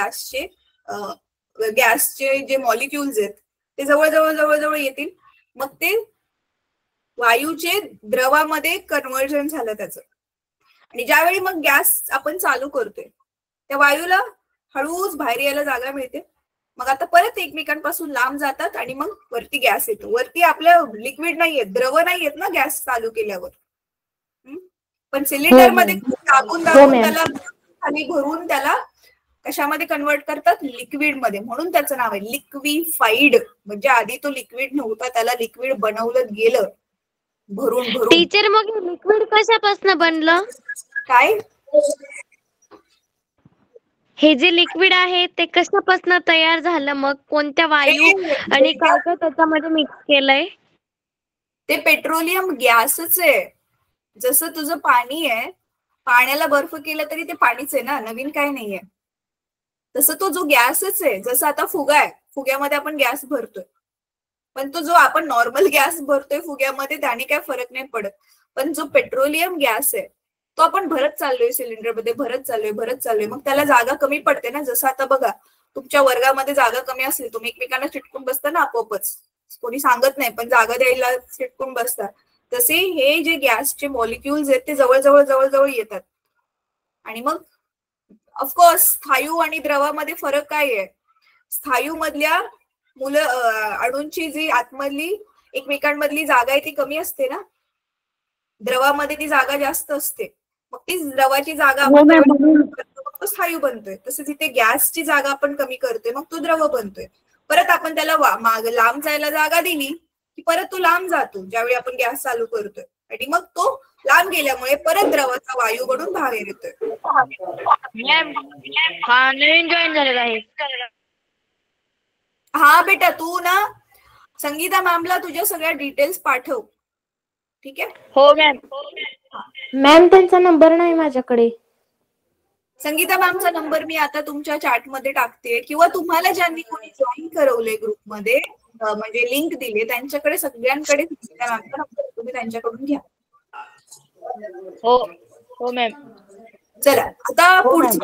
Speaker 1: गॅसचे जे मॉलिक्युल्स आहेत ते जवळ येतील, मग ते वायूचे द्रवामध्ये कन्व्हर्जन झालं त्याचं. आणि ज्यावेळी मग गॅस आपण चालू करतोय त्या वायूला हळूच बाहेर यायला जागा मिळते, मग आता परत एकमेकांपासून लांब जातात आणि मग वरती गॅस येतो. वरती आपल्या लिक्विड नाहीयेत, द्रव नाहीयेत ना गॅस चालू केल्यावर, पण सिलेंडर मध्ये दाबून त्याला खाली भरून त्याला कशामध्ये कन्वर्ट करतात, लिक्विड मध्ये. म्हणून त्याचं नाव आहे लिक्विफाईड. म्हणजे आधी तो लिक्विड नव्हता, त्याला लिक्विड बनवलं गेलं भरून.
Speaker 2: टीचर मग लिक्विड कशापासून बनलं,
Speaker 1: काय,
Speaker 2: हे जे लिक्विड आहे ते कशापासून तयार झालं, मग कोणत्या वायू आणि काय काय त्याच्यामध्ये मिक्स केलंय.
Speaker 1: ते पेट्रोलियम गॅसच आहे. जसं तुझं पाणी आहे, पाण्याला बर्फ केलं तरी ते पाणीच आहे ना, नवीन काय नाहीये. तसं तो जो गॅसच आहे, जसं आता फुगा आहे, फुग्यामध्ये आपण गॅस भरतोय, पण तो जो आपण नॉर्मल गॅस भरतोय फुग्यामध्ये त्याने काय फरक नाही पडत. पण जो पेट्रोलियम गॅस आहे तो आपण भरत चाललोय, सिलेंडरमध्ये भरत चाललोय, मग त्याला जागा कमी पडते ना. जसं आता बघा, तुमच्या वर्गामध्ये जागा कमी असली, तुम्ही एकमेकांना चिटकून बसता ना आपोआपच, कोणी सांगत नाही पण जागा द्यायला चिटकून बसतात. तसे हे जे गॅसचे मॉलिक्युल्स आहेत ते जवळ येतात. आणि मग ऑफकोर्स स्थायू आणि द्रवामध्ये फरक काय आहे? स्थायू मधल्या अणूंची जी आतमधली एकमेकांमधली जागा आहे ती कमी असते ना, द्रवामध्ये ती जागा जास्त असते. मग ती द्रवाची जागा आपण तो स्थायू बनतोय. तसं तिथे गॅसची जागा आपण कमी करतोय, मग तो द्रव बनतोय. परत आपण त्याला लांब जायला जागा दिली की परत तो लांब जातो ज्यावेळी आपण गॅस चालू करतोय, आणि मग तो लांब गेल्यामुळे परत द्रवाचा वायू बनून बाहेर येतोय.
Speaker 5: नवीन जॉईन झालेला आहे.
Speaker 1: हा बेटा, तू ना संगीता मॅमला तुझ्या सगळ्या डिटेल्स पाठव, ठीक आहे?
Speaker 5: हो मॅम.
Speaker 3: मॅम त्यांचा नंबर नाही माझ्याकडे.
Speaker 1: संगीता मॅमचा नंबर मी आता तुमच्या चॅटमध्ये टाकते, किंवा तुम्हाला ज्यांनी कोणी जॉईन करवले ग्रुपमध्ये, म्हणजे लिंक दिले, त्यांच्याकडे सगळ्यांकडे संगीता मॅमचा नंबर, तुम्ही त्यांच्याकडून घ्या.
Speaker 5: हो मॅम.
Speaker 1: चला आता पुढचं.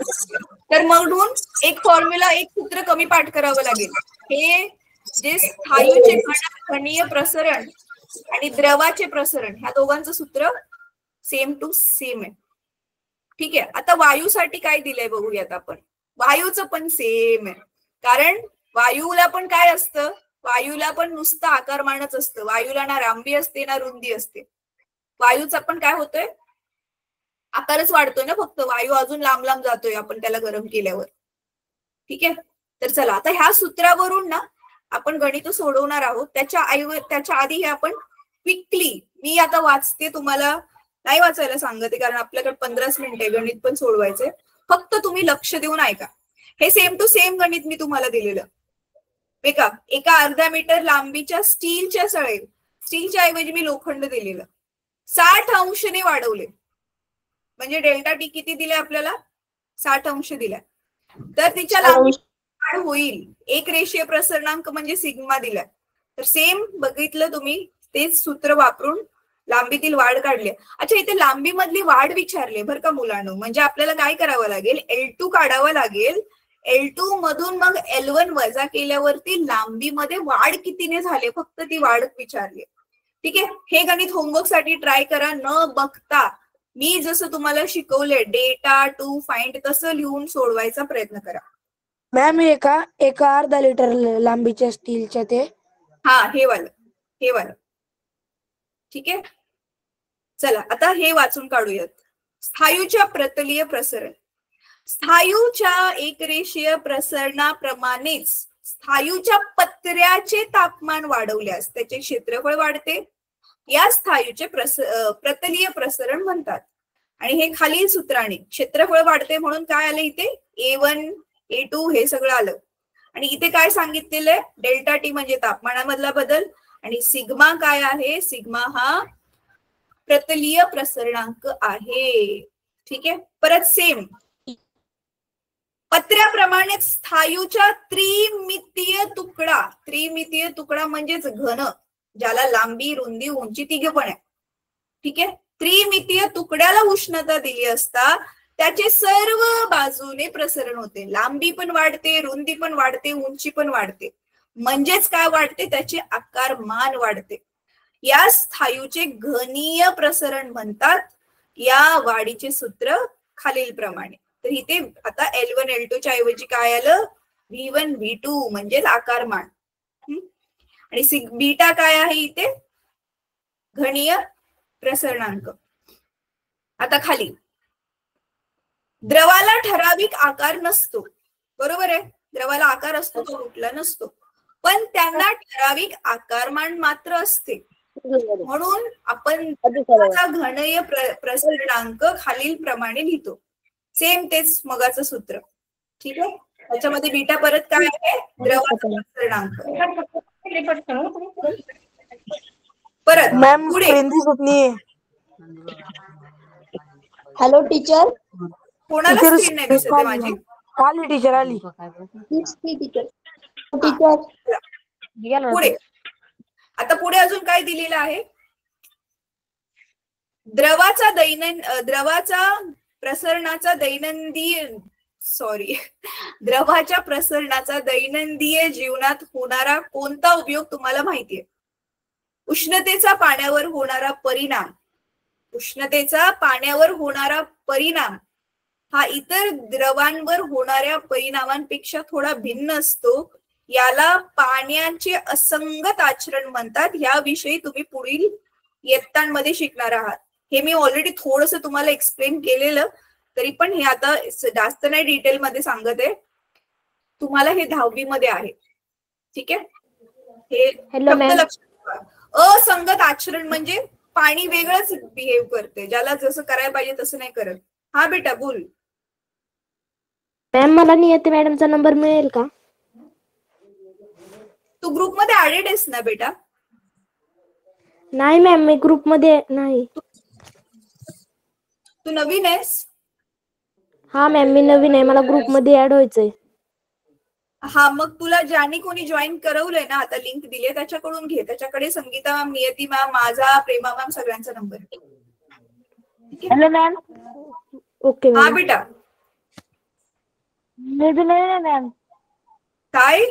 Speaker 1: तर म्हणून एक फॉर्म्युला, एक सूत्र कमी पाठ करावं लागेल. हे जे स्थायूचे घनीय प्रसरण आणि द्रवाचे प्रसरण, ह्या दोघांचं सूत्र सेम टू सेम आहे, ठीक आहे? आता वायूसाठी काय दिलंय बघूयात आपण. वायूचं पण सेम आहे, कारण वायूला पण काय असतं? वायूला पण नुसतं आकारमानच असतं. वायूला ना लांबी असते ना रुंदी असते. वायूचा पण काय होतोय? आकारच वाढतोय ना, फक्त वायू अजून लांब लांब जातोय आपण त्याला गरम केल्यावर, ठीक आहे? तर चला आता ह्या सूत्रावरून ना आपण गणित सोडवणार आहोत. त्याच्या आधी हे आपण क्विकली, मी आता वाचते, तुम्हाला नाही वाचायला सांगते कारण आपल्याकडे 15 मिनिटे गणित पण सोडवायचे. फक्त तुम्ही लक्ष देऊन ऐका. हे सेम टू सेम गणित मी तुम्हाला दिलेलं. एका अर्धा मीटर लांबीच्या स्टीलच्या सळेत, स्टीलच्या ऐवजी मी लोखंड दिलेलं, 60 अंशने वाढवले, म्हणजे डेल्टा टी किती दिले आपल्याला? 60 अंश दिला. तर तिच्या लांबीत वाढ होईल. एक रेषीय प्रसरणांक म्हणजे सिग्मा दिलाय. तर सेम बघितलं तुम्ही, तेच सूत्र वापरून लांबीतील वाढ काढली. अच्छा, इथे लांबी मधली वाढ विचारली बरं का मुलांनो. म्हणजे आपल्याला काय करावं लागेल? L2 काढावं लागेल. L2 मधून मग L1 वजा केल्यावरती लांबीमध्ये वाढ कितीने झाले, फक्त ती वाढ विचारली, ठीक आहे? हे गणित होमवर्क साठी ट्राय करा न बघता. मी जसं तुम्हाला शिकवलंय डेटा टू फाइंड तसं लिहून सोडवायचा प्रयत्न करा.
Speaker 7: मॅम एका अर्धा लिटर लांबीच्या स्टीलच्या ते,
Speaker 1: हा हे वालं, ठीक आहे? चला आता हे वाचून काढूयात. स्थायूच्या प्रतलीय प्रसरण. स्थायूच्या एकरेषीय प्रसरणाप्रमाणेच स्थायूच्या पत्र्याचे तापमान वाढवल्यास त्याचे क्षेत्रफळ वाढते. या स्थायूचे प्रतलीय प्रसरण म्हणतात. आणि हे खालील सूत्राने क्षेत्रफळ वाढते म्हणून काय आलं इथे? A1 A2 हे सगळं आलं. आणि इथे काय सांगितलेलं आहे? डेल्टा टी म्हणजे तापमानामधला बदल, आणि सिग्मा काय आहे? सिग्मा हा प्रतलीय प्रसरणांक आहे, ठीक आहे? परत सेम पत्र्याप्रमाणेच स्थायूच्या त्रिमितीय तुकडा म्हणजेच घन, ज्याला लांबी रुंदी उंची तिघे पण आहे, ठीक आहे? त्रिमितीय तुकड्याला उष्णता दिली असता त्याचे सर्व बाजूने प्रसरण होते. लांबी पण वाढते, रुंदी पण वाढते, उंची पण वाढते. म्हणजेच काय वाढते? त्याचे आकारमान वाढते. या स्थायूचे घनीय प्रसरण म्हणतात. या वाढीचे सूत्र खालीलप्रमाणे. तर इथे आता L1 L2 च्या ऐवजी काय आलं? V1 V2 म्हणजेच आकारमान. आणि बीटा काय आहे इथे? घनीय प्रसरणांक. आता खाली द्रवाला ठराविक आकार नसतो, बरोबर आहे? द्रवाला आकार असतो, तो कुठला नसतो, पण त्यांना ठराविक आकारमान मात्र असते. म्हणून आपण घनीय प्रसरणांक खालील प्रमाणे लिहितो. सेम तेच मगाचं सूत्र, ठीक आहे? त्याच्यामध्ये बीटा परत काय आहे? द्रवाचा प्रसरणांक. परत
Speaker 7: मॅम
Speaker 1: पुढे
Speaker 7: स्क्रीन दिसत नाहीये.
Speaker 4: Hello teacher.
Speaker 1: कोणाला
Speaker 7: टीचर
Speaker 1: स्क्रीन नाही दिसत आहे माझी?
Speaker 7: आली टीचर आली.
Speaker 4: टीचर.
Speaker 1: हा.
Speaker 4: टीचर.
Speaker 1: पुढे आता पुढे अजून काय दिलेलं आहे? द्रवाचा द्रवाच्या प्रसरणाचा दैनंदिन जीवनात होणारा कोणता उपयोग तुम्हाला माहितीये? उष्णतेचा पाण्यावर होणारा परिणाम हा इतर द्रवांवर होणाऱ्या परिणामांपेक्षा थोडा भिन्न असतो. याला पाण्याचे असंगत आचरण म्हणतात. याविषयी तुम्ही पुढील इयत्तांमध्ये शिकणार आहात. हे मी ऑलरेडी थोडंसं तुम्हाला एक्सप्लेन केलेलं, तरी पण हे आता जास्त नाही डिटेल मध्ये सांगत आहे. तुम्हाला हे 10वी मध्ये आहे. ठीक आहे, हे फक्त लक्षात ठेवा. असंगत आचरण म्हणजे पाणी वेगळंच बिहेव करते, ज्याला जसं करायला पाहिजे तसं नाही करत. हा बेटा बोल.
Speaker 3: मॅम मला नियती मॅडमचा नंबर मिळेल का?
Speaker 1: तू ग्रुप मध्ये ऍडेड आहेस ना बेटा?
Speaker 3: नाही मॅम, मी ग्रुप मध्ये नाही.
Speaker 1: तू नवीन आहेस?
Speaker 3: हा मॅम, मी नवीन आहे, मला ग्रुप मध्ये ऍड व्हायचंय.
Speaker 1: हा, मग तुला ज्यांनी कोणी जॉईन करवलंय ना, आता लिंक दिली आहे त्याच्याकडून घे. त्याच्याकडे संगीता मॅम, नियती मॅम, माझा, प्रेमा मॅम सगळ्यांचा नंबर आहे.
Speaker 4: Hello ma'am.
Speaker 3: ओके
Speaker 1: हा
Speaker 3: मॅम.
Speaker 1: बेटा.
Speaker 4: मी बी नवीन आहे मॅम.
Speaker 1: काय?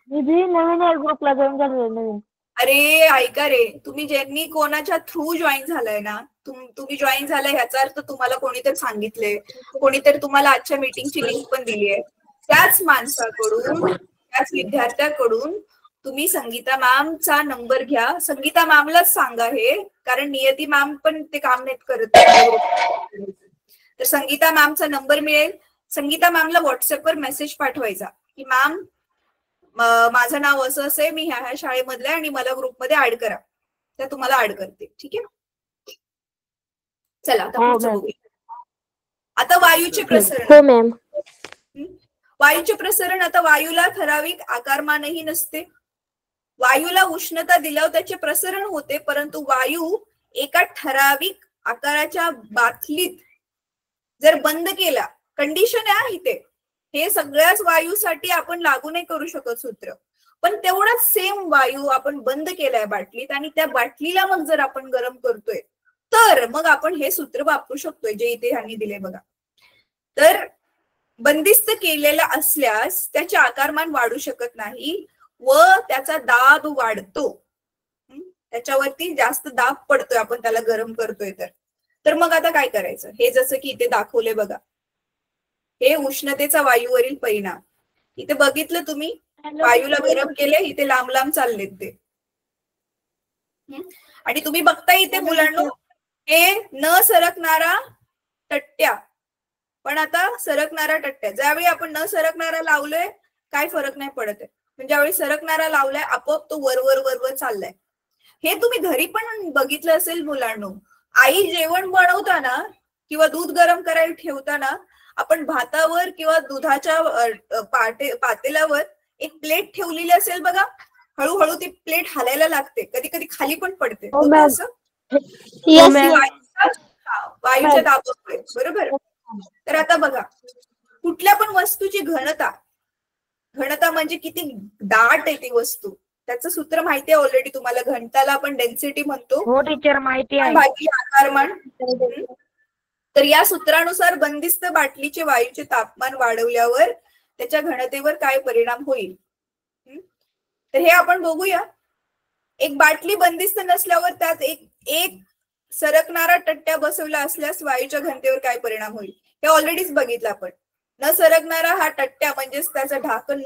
Speaker 4: मी बी नवीन आहे, ग्रुपला जॉईन झालोय नवीन.
Speaker 1: अरे ऐका रे, तुम्ही ज्यांनी कोणाच्या थ्रू जॉईन झालाय ना, तुम्ही जॉईन झालाय ह्याचा अर्थ तुम्हाला कोणीतरी सांगितलंय, कोणीतरी तुम्हाला आजच्या मीटिंगची लिंक पण दिली आहे. त्याच माणसाकडून, त्याच विद्यार्थ्याकडून तुम्ही संगीता मॅमचा नंबर घ्या. संगीता मॅमलाच सांगा हे, कारण नियती मॅम पण ते काम नाही करत. तर संगीता मॅमचा नंबर मिळेल. संगीता मॅमला व्हॉट्सअपवर मेसेज पाठवायचा की मॅम माझं नाव असं आहे, मी ह्या शाळेमधलं आहे आणि मला ग्रुपमध्ये ऍड करा. त्या तुम्हाला ऍड करते. ठीक आहे, चला आता पुढचं बघूया. आता वायूचे प्रसरण.
Speaker 3: हो मॅम.
Speaker 1: वायूचे प्रसरण. आता वायूला ठराविक आकारमानही नसते. वायूला उष्णता दिल्यावर त्याचे प्रसरण होते, परंतु वायू एका ठराविक आकाराच्या बाटलीत जर बंद केला, कंडिशन आहे इथे, हे सगळ्याच वायूसाठी आपण लागू नाही करू शकत सूत्र, पण तेवढाच सेम वायू आपण बंद केलाय बाटलीत आणि त्या बाटलीला मग जर आपण गरम करतोय तर मग आपण हे सूत्र वापरू शकतोय, जे इथे ह्यांनी दिले बघा. तर बंदिस्त केलेला असल्यास त्याचे आकारमान वाढू शकत नाही व त्याचा दाब वाढतो. त्याच्यावरती जास्त दाब पडतोय आपण त्याला गरम करतोय तर मग आता काय करायचं? हे जसं की इथे दाखवले बघा, हे उष्णतेचा वायूवरील परिणाम. इथे बघितलं तुम्ही, वायूला गरम केले, इथे लांब लांब चाललेत ते. आणि तुम्ही बघता इथे मुलांनो, हे न सरकणारा टट्ट्या, पण आता सरकणारा टट्ट्या. ज्यावेळी आपण न सरकणारा लावलोय काय फरक नाही पडत आहे, पण ज्यावेळी सरकणारा लावलाय आपोआप तो वर चाललाय. हे तुम्ही घरी पण बघितलं असेल मुलांनो. आई जेवण बनवताना किंवा दूध गरम करायला ठेवताना आपण भातावर किंवा दुधाच्या पातेल्यावर एक प्लेट ठेवलेली असेल बघा, हळूहळू ती प्लेट हालायला लागते, कधी कधी खाली पण पडते. वायूच्या दाबामुळे, बरोबर. तर आता बघा, कुठल्या पण वस्तूची घनता म्हणजे किती दाट आहे ती वस्तू, त्याचं सूत्र माहिती आहे ऑलरेडी तुम्हाला. घनताला आपण डेन्सिटी म्हणतो.
Speaker 4: हो टीचर, माहिती आहे.
Speaker 1: आकारमान. तर या सूत्रानुसार बंदिस्त बाटलीचे वायूचे तापमान वाढवल्यावर त्याच्या घनतेवर काय परिणाम होईल, तर हे आपण बघूया. एक बाटली बंदिस्त नसल्यावर त्यात एक सरकणारा टट्ट्या बसवला असल्यास वायूच्या घनतेवर काय परिणाम होईल, हे ऑलरेडीच बघितलं आपण. न सरकणारा हा टट्ट्या म्हणजेच त्याचं झाकण,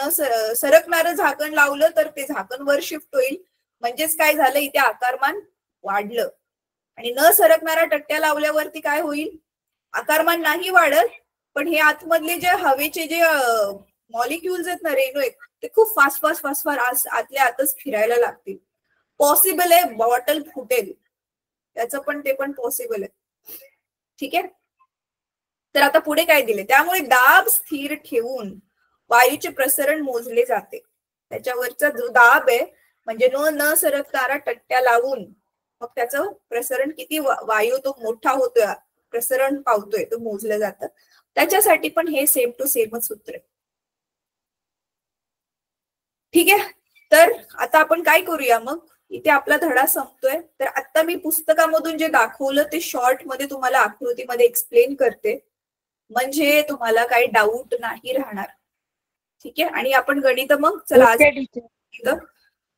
Speaker 1: सरकणारं झाकण लावलं तर ते झाकण वर शिफ्ट होईल, म्हणजेच काय झालं, इथे आकारमान वाढलं. आणि न सरकणारा टट्ट्या लावल्यावरती काय होईल, आकारमान नाही वाढत, पण हे आतमधले जे हवेचे जे मॉलिक्युल्स आहेत ना, रेणू आहेत, ते खूप फास्ट आतल्या आतच फिरायला लागतील. पॉसिबल आहे बॉटल फुटेल, त्याचं पण ते पण पॉसिबल आहे. ठीक आहे, तर आता पुढे काय दिले, त्यामुळे दाब स्थिर ठेवून वायूचे प्रसरण मोजले जाते. त्याच्यावरचा जो दाब आहे म्हणजे न सरकणारा टट्ट्या लावून मग त्याचं प्रसरण किती वायू तो मोठा होतोय, प्रसरण पावतोय, तो मोजलं जातं. त्याच्यासाठी पण हे सेम टू सेमच सूत्र आहे. ठीक आहे, तर आता आपण काय करूया मग, इथे आपला धडा संपतोय. तर आता मी पुस्तकामधून जे दाखवलं ते शॉर्ट मध्ये तुम्हाला आकृतीमध्ये एक्सप्लेन करते, म्हणजे तुम्हाला काही डाऊट नाही राहणार. ठीक आहे, आणि आपण गणित मग चला आज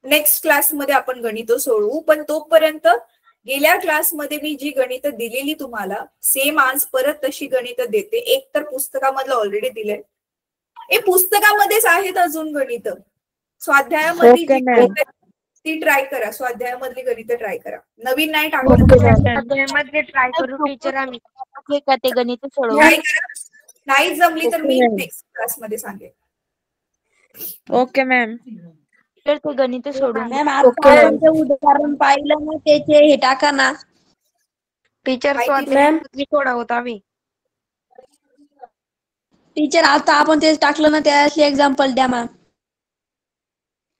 Speaker 1: नेक्स्ट क्लासमध्ये आपण गणित सोडवू. पण तोपर्यंत गेल्या क्लासमध्ये मी जी गणित दिलेली तुम्हाला सेम आज परत तशी गणित देते. एक तर पुस्तकामधलं ऑलरेडी दिलंय, हे पुस्तकामध्येच आहेत अजून गणित. स्वाध्यायामधली ती ट्राय करा, स्वाध्यायामधली गणित ट्राय करा, नवीन नाही टाकलं
Speaker 5: ट्राय करू टीचर आम्ही.
Speaker 3: ते गणित सोडवू.
Speaker 1: ट्राय करा. नाही जमली तर मी नेक्स्ट क्लासमध्ये सांगेन.
Speaker 5: Okay ma'am.
Speaker 3: तर ते गणित सोडून
Speaker 8: मॅम आता उदाहरण पाहिलं ना त्याचे हे टाका ना
Speaker 5: टीचर
Speaker 1: मॅम
Speaker 5: सोडवत आम्ही.
Speaker 8: टीचर. आता आपण तेच टाकलं ना त्याचे एक्झाम्पल द्या मॅम.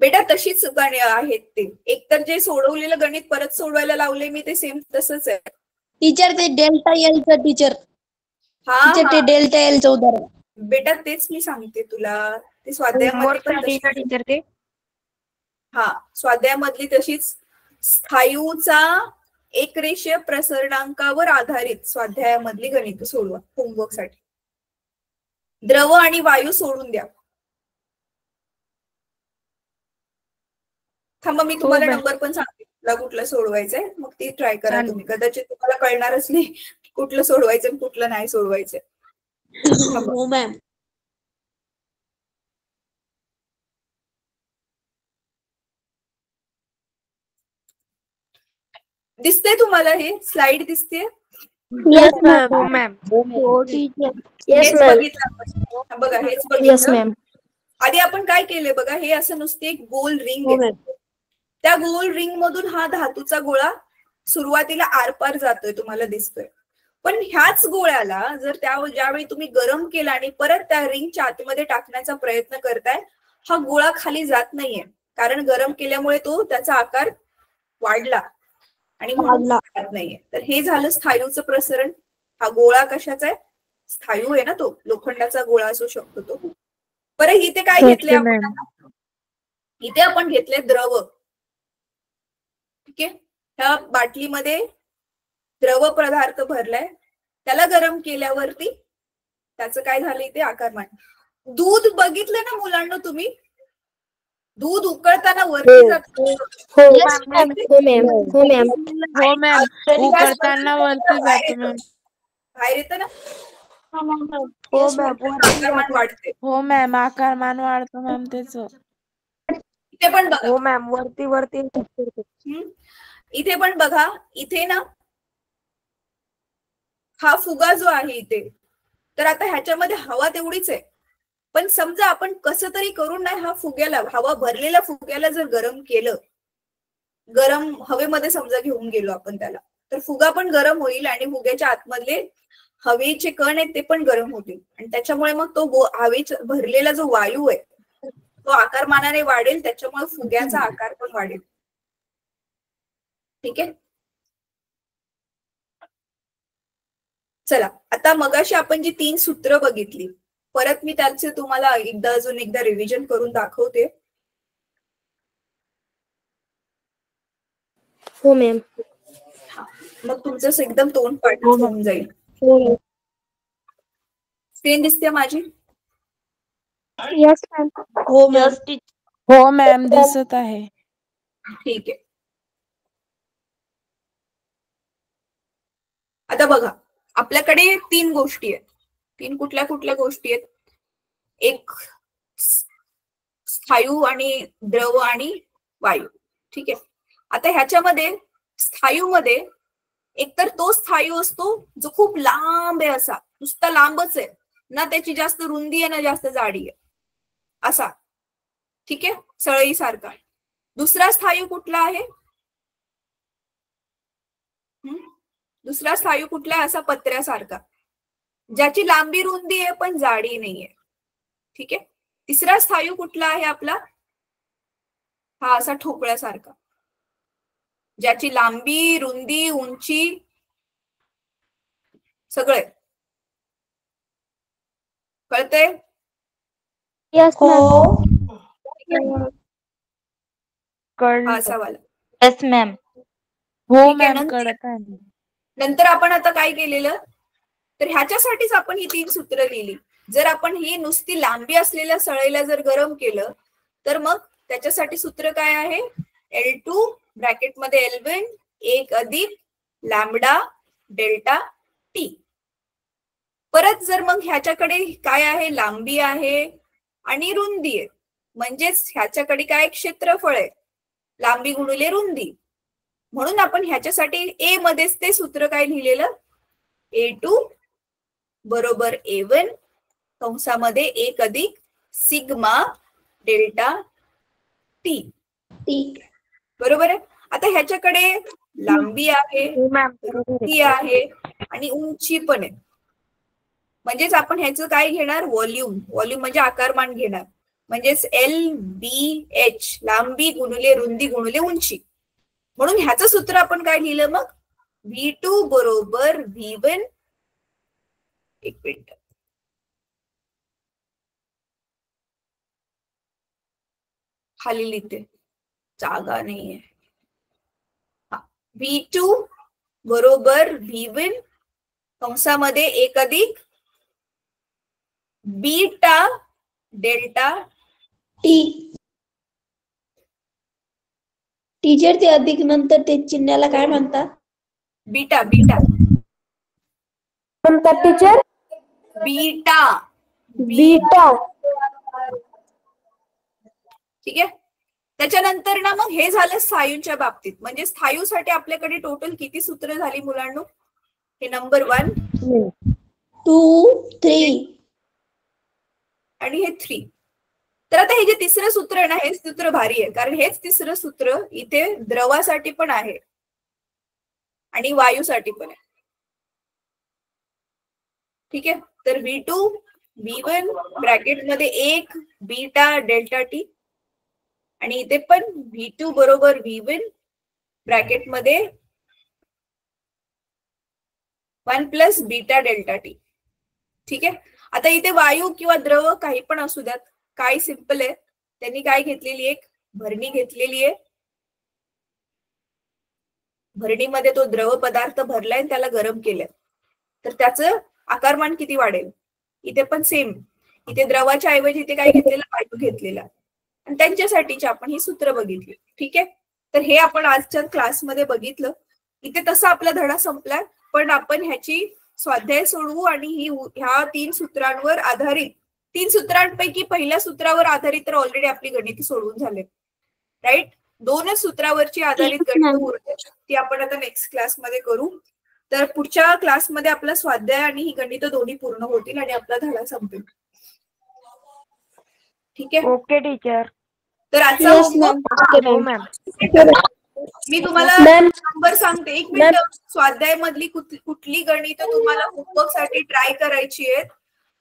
Speaker 1: बेटा तशीच गणित आहेत ते. एकतर जे सोडवलेलं गणित परत सोडवायला लावले मी ते सेम तसंच आहे
Speaker 8: टीचर. ते डेल्टा एलचं टीचर. टीचर ते डेल्टा एलचं उदाहरण.
Speaker 1: बेटा तेच मी सांगते तुला, ते स्वाध्यायामध्ये पण
Speaker 5: टीचर ते.
Speaker 1: हा, स्वाध्यायामधली तशीच स्थायूचा एकरेषीय प्रसरणांकावर आधारित स्वाध्यायामधली गणित सोडवा होमवर्क साठी. द्रव आणि वायू सोडून द्या. थांबा मी तुम्हाला नंबर पण सांगते कुठला कुठला सोडवायचंय, मग ती ट्राय करा तुम्ही. कदाचित तुम्हाला कळणारच नाही कुठलं सोडवायचं आणि कुठलं नाही सोडवायचं.
Speaker 8: हो मॅम.
Speaker 1: दिसते तुम्हाला हे स्लाइड दिसते?
Speaker 3: Yes ma'am.
Speaker 5: हो मॅम.
Speaker 3: हो टीचर.
Speaker 1: हेच बघितलं आपण. बघा हेच बघितलं. आधी आपण काय केलंय बघा, हे असं नुसते एक गोल रिंग आहे. त्या गोल रिंग मधून हा धातूचा गोळा सुरुवातीला आरपार जातोय, तुम्हाला दिसतोय. पण ह्याच गोळ्याला जर ज्यावेळी तुम्ही गरम केला आणि परत त्या रिंगच्या आतमध्ये टाकण्याचा प्रयत्न करताय, हा गोळा खाली जात नाहीये, कारण गरम केल्यामुळे तो त्याचा आकार वाढला आणि जात नाहीये. तर हे झालं स्थायूचं प्रसरण. हा गोळा कशाचा आहे? स्थायू आहे ना, तो लोखंडाचा गोळा असू शकतो तो. बरं इथे काय घेतले आपण? इथे आपण घेतले द्रव. ठीक आहे, ह्या बाटलीमध्ये द्रव पदार्थ भरलाय, त्याला गरम केल्यावरती त्याचं काय झालं इथे आकारमान. दूध बघितलं ना मुलांना तुम्ही? दूध उकळताना वरती जातं.
Speaker 5: उकळताना वरती जातं मॅम.
Speaker 1: बाहेर येतं ना.
Speaker 3: आकारमान
Speaker 1: वाढते.
Speaker 5: हो मॅम, आकारमान वाढतो मॅम त्याचं.
Speaker 1: इथे पण बघा.
Speaker 3: हो मॅम. वरती
Speaker 1: इथे पण बघा, इथे ना हा फुगा जो आहे इथे, तर आता ह्याच्यामध्ये हवा तेवढीच आहे. पण समजा आपण कसं तरी करून नाही हा फुग्याला, हवा भरलेल्या फुग्याला जर गरम केलं, गरम हवेमध्ये समजा घेऊन गेलो आपण त्याला, तर फुगा पण गरम होईल आणि फुग्याच्या आतमधले हवेचे कण आहेत ते पण गरम होतील आणि त्याच्यामुळे मग तो हवेचा भरलेला जो वायू आहे तो आकारमानाने वाढेल, त्याच्यामुळे फुग्याचा आकार पण वाढेल. ठीक आहे, चला आता मगाशी आपण जी 3 सूत्र बघितली, परत मी त्याचे तुम्हाला अजून एकदा रिव्हिजन करून दाखवते.
Speaker 7: हो मॅम.
Speaker 1: मग तुमचं एकदम तोंड पाठ होऊन जाईल. स्क्रीन दिसते माझी?
Speaker 7: Yes ma'am.
Speaker 5: हो मॅम, दिसत आहे.
Speaker 1: ठीक आहे. आता बघा, आपल्याकडे 3 गोष्टी आहेत. 3 कुठल्या कुठल्या गोष्टी आहेत? एक स्थायू आणि द्रव आणि वायू. ठीक आहे, आता ह्याच्यामध्ये स्थायूमध्ये एकतर तो स्थायू असतो जो खूप लांब आहे, असा नुसता लांबच आहे ना, त्याची जास्त रुंदी आहे ना जास्त जाडी आहे, असा. ठीक आहे, सळई सारखा. दुसरा स्थायू कुठला आहे? दुसरा स्थायू कुठला आहे? असा पत्र्यासारखा, ज्याची लांबी रुंदी आहे पण जाडी नाहीये. ठीक आहे, तिसरा स्थायू कुठला आहे? आपला हा असा ठोकळ्यासारखा, ज्याची लांबी, रुंदी, उंची सगळे कळते. हा असा वाला.
Speaker 5: Yes ma'am. हो
Speaker 1: ठीक आहे.
Speaker 5: मॅम कळत आहे.
Speaker 1: नंतर आपण आता काय केलेलं, तर ह्याच्यासाठीच आपण ही 3 सूत्र लिहिली. जर आपण ही नुसती लांबी असलेल्या सळईला जर गरम केलं तर मग त्याच्यासाठी सूत्र काय आहे, L2 ब्रॅकेटमध्ये L1 1 अधिक लॅम्बडा डेल्टा टी. परत जर मग ह्याच्याकडे काय आहे, लांबी आहे आणि रुंदी आहे, म्हणजेच ह्याच्याकडे काय क्षेत्रफळ आहे, लांबी गुणिले रुंदी. म्हणून आपण ह्याच्यासाठी ए मध्येच ते सूत्र काय लिहिलेलं, A2 बरोबर A1 कंसामध्ये 1 अधिक सिग्मा डेल्टा टी. बरोबर आहे. आता ह्याच्याकडे लांबी आहे, रुंदी आहे आणि उंची पण आहे, म्हणजेच आपण ह्याचं काय घेणार, व्हॉल्यूम. व्हॉल्यूम म्हणजे आकारमान घेणार, म्हणजेच LBH लांबी गुणिले रुंदी गुणिले उंची. म्हणून ह्याचं सूत्र आपण काय लिहिलं मग, V2 बरोबर V1. एक मिनिट, खाली लिहिते, जागा नाहीये. V2 बरोबर V1 कंसामध्ये 1 अधिक बीटा डेल्टा
Speaker 8: टी. टीचर ते अधिक नंतर ते चिन्हाला काय म्हणतात?
Speaker 1: बीटा. बीटा
Speaker 3: म्हणतात टीचर,
Speaker 1: बीटा
Speaker 3: बीटा.
Speaker 1: ठीक आहे. त्याच्यानंतर ना मग हे झालं स्थायूंच्या बाबतीत. म्हणजे स्थायूसाठी आपल्याकडे टोटल किती सूत्र झाली मुलांनो, हे नंबर 1
Speaker 8: 2 3
Speaker 1: आणि हे 3. तर आता हे जे तिसरं सूत्र आहे ना, हे सूत्र भारी आहे, कारण हेच तिसरं सूत्र इथे द्रवासाठी पण आहे आणि वायूसाठी पण आहे. ठीक आहे. तर V2 V1 ब्रॅकेटमध्ये 1 beta delta T आणि इथे पण V2 बरोबर V1 ब्रॅकेटमध्ये 1 plus beta delta T. ठीक आहे. आता इथे वायू किंवा द्रव काही पण असू द्यात, काय सिंपल आहे, त्यांनी काय घेतलेली, एक भरणी घेतलेली आहे. भरणीमध्ये तो द्रव पदार्थ भरलाय आणि त्याला गरम केलंय, तर त्याचं आकारमान किती वाढेल. इथे पण सेम, इथे द्रवाच्या ऐवजी इथे काय घेतलेलं, वायू घेतलेला, आणि त्यांच्यासाठीची आपण ही सूत्र बघितली. ठीक आहे. तर हे आपण आजच्या क्लासमध्ये बघितलं. इथे तसा आपला धडा संपलाय, पण आपण ह्याची स्वाध्याय सोडवू आणि ह्या 3 सूत्रांवर आधारित, 3 सूत्रांपैकी पहिल्या सूत्रावर आधारित तर ऑलरेडी आपली गणिती सोडवून झाले, राईट. 2च सूत्रावरची आधारित गणित उरते, ती आपण आता नेक्स्ट क्लासमध्ये करू. तर पुढच्या क्लासमध्ये आपला स्वाध्याय आणि ही गणित दोन्ही पूर्ण होतील आणि आपला धडा संपेल. ठीक आहे.
Speaker 5: Okay teacher.
Speaker 1: तर आजचा मी तुम्हाला नंबर सांगते, 1 मिनिट. स्वाध्याय मधली कुठली गणित तुम्हाला होमवर्क साठी ट्राय करायची आहेत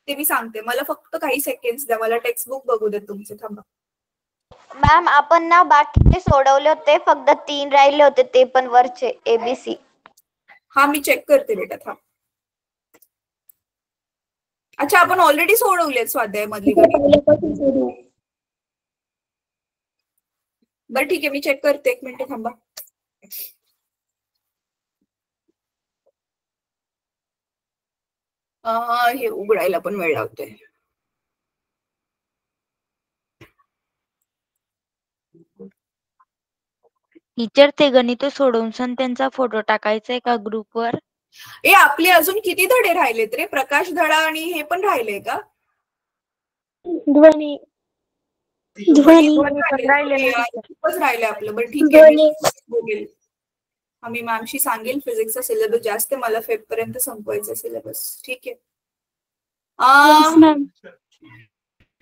Speaker 1: ते मी सांगते. मला फक्त काही सेकंड्स द्या, मला टेक्स्टबुक बघू दे तुमचे. थांबा
Speaker 2: मॅम, आपण ना बाकीचे सोडवले होते, फक्त 3 राहिले होते, ते पण वरचे ABC.
Speaker 1: हा मी चेक करते बेटा, थांब. अच्छा, आपण ऑलरेडी सोडवले स्वाध्याय मधली गणित. बरं ठीक आहे, मी चेक करते, 1 मिनिट थांबा. हे उघडायला पण वेळ लावतोय.
Speaker 5: टीचर, ते गणित सोडवून सन त्यांचा फोटो टाकायचा आहे का ग्रुपवर?
Speaker 1: आपले अजून किती धडे राहिलेत रे? प्रकाश धडा आणि हे पण राहिले का?
Speaker 3: ध्वनी
Speaker 1: खूपच राहिले आपलं. बरं ठीक आहे, बघेल. आम्ही मॅमशी सांगेल, फिजिक्सचा सिलेबस जास्त, मला फेब पर्यंत संपवायचा सिलेबस. ठीक आहे.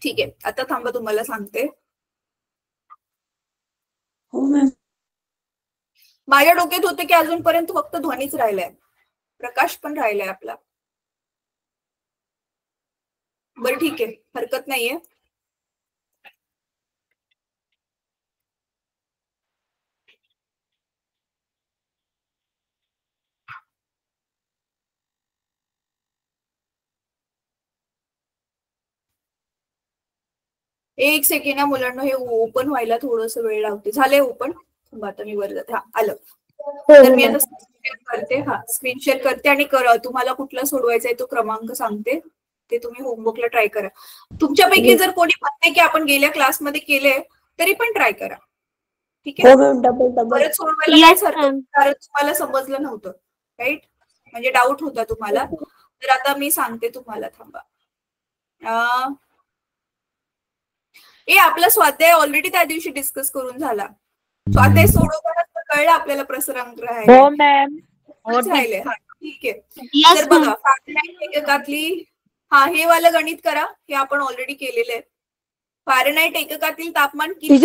Speaker 1: ठीक आहे, आता थांबा, तुम्हाला सांगते. माझ्या डोक्यात होतं की अजूनपर्यंत फक्त ध्वनीच राहिलाय, प्रकाश पण राहिलाय आपला. बरं ठीक आहे, हरकत नाहीये. एक सेकंड ना मुलांना, हे ओपन व्हायला थोडस वेळ लावते. झाले ओपन? आता मी वर जाते. हा आलं. तर मी आता स्क्रीन शेअर करते. हा स्क्रीन शेअर करते आणि तुम्हाला कुठला सोडवायचा आहे तो क्रमांक सांगते. ते तुम्ही होमवर्कला ट्राय करा. तुमच्यापैकी जर कोणी म्हणते की आपण गेल्या क्लासमध्ये केले तरी पण ट्राय करा. ठीक आहे. परत सोडवायला काहीच हरकत नाही, कारण तुम्हाला समजलं नव्हतं. राईट, म्हणजे डाऊट होता तुम्हाला. तर आता मी सांगते तुम्हाला. थांबा. आपला स्वाध्याय ऑलरेडी त्या दिवशी डिस्कस करून झाला. स्वाध्याय सोडवताना कळलं आपल्याला प्रसरांक राहिले. ठीक आहे. तर बघा, फॅरनहाइट एककातली, हे वालं गणित करा. हे आपण ऑलरेडी केलेलं आहे. फॅरनहाइट एककातील तापमान किती?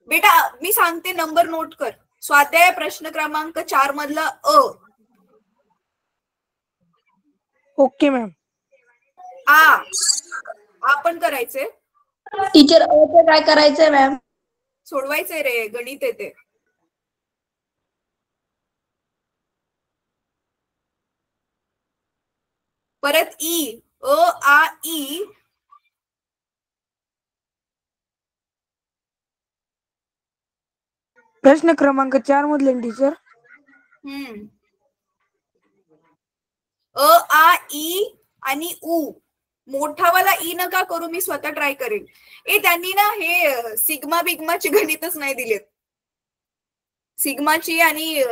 Speaker 1: बेटा मी सांगते, नंबर नोट कर. स्वाध्याय प्रश्न क्रमांक 4 मधला अ.
Speaker 7: Okay ma'am.
Speaker 1: आपण करायचंय
Speaker 8: टीचर काय करायचंय मॅम?
Speaker 1: सोडवायचंय रे, गणित येते. परत ई, ई.
Speaker 7: प्रश्न क्रमांक 4 मधले टीचर.
Speaker 1: ई आणि उ. मोठावाला ई नका करू, मी स्वतः ट्राय करेन. त्यांनी ना हे सिग्मा बिग्माची गणितच नाही दिलेत. सिग्माची आणि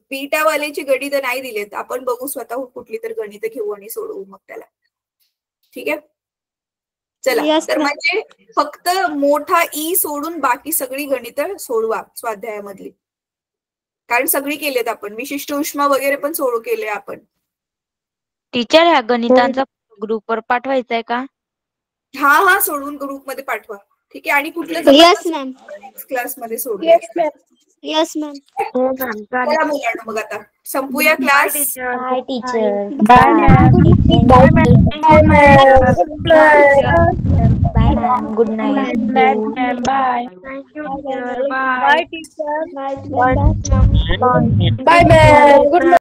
Speaker 1: बीटावाल्याची गणित नाही दिलेत. आपण बघू स्वतः कुठली तर गणित घेऊ आणि सोडवू मग त्याला. ठीक आहे. चला, तर म्हणजे फक्त मोठा ई सोडून बाकी सगळी गणित सोडवा स्वाध्यायामधली, कारण सगळी केलेत आपण. विशिष्ट उष्मा वगैरे पण सोडू केले आपण.
Speaker 5: टीचर, ह्या गणितांचा ग्रुपवर पाठवायचा आहे का?
Speaker 1: हा सोडून ग्रुपमध्ये पाठवा. ठीक आहे. आणि कुठलं क्लासमध्ये सोडू.
Speaker 4: Yes ma'am.
Speaker 1: चला मुलांना, मग आता संपूया class.
Speaker 2: Bye teacher.
Speaker 5: Bye ma'am.
Speaker 2: Bye ma'am. Good night.
Speaker 5: Bye.
Speaker 3: Bye teacher.
Speaker 7: Bye ma'am. Good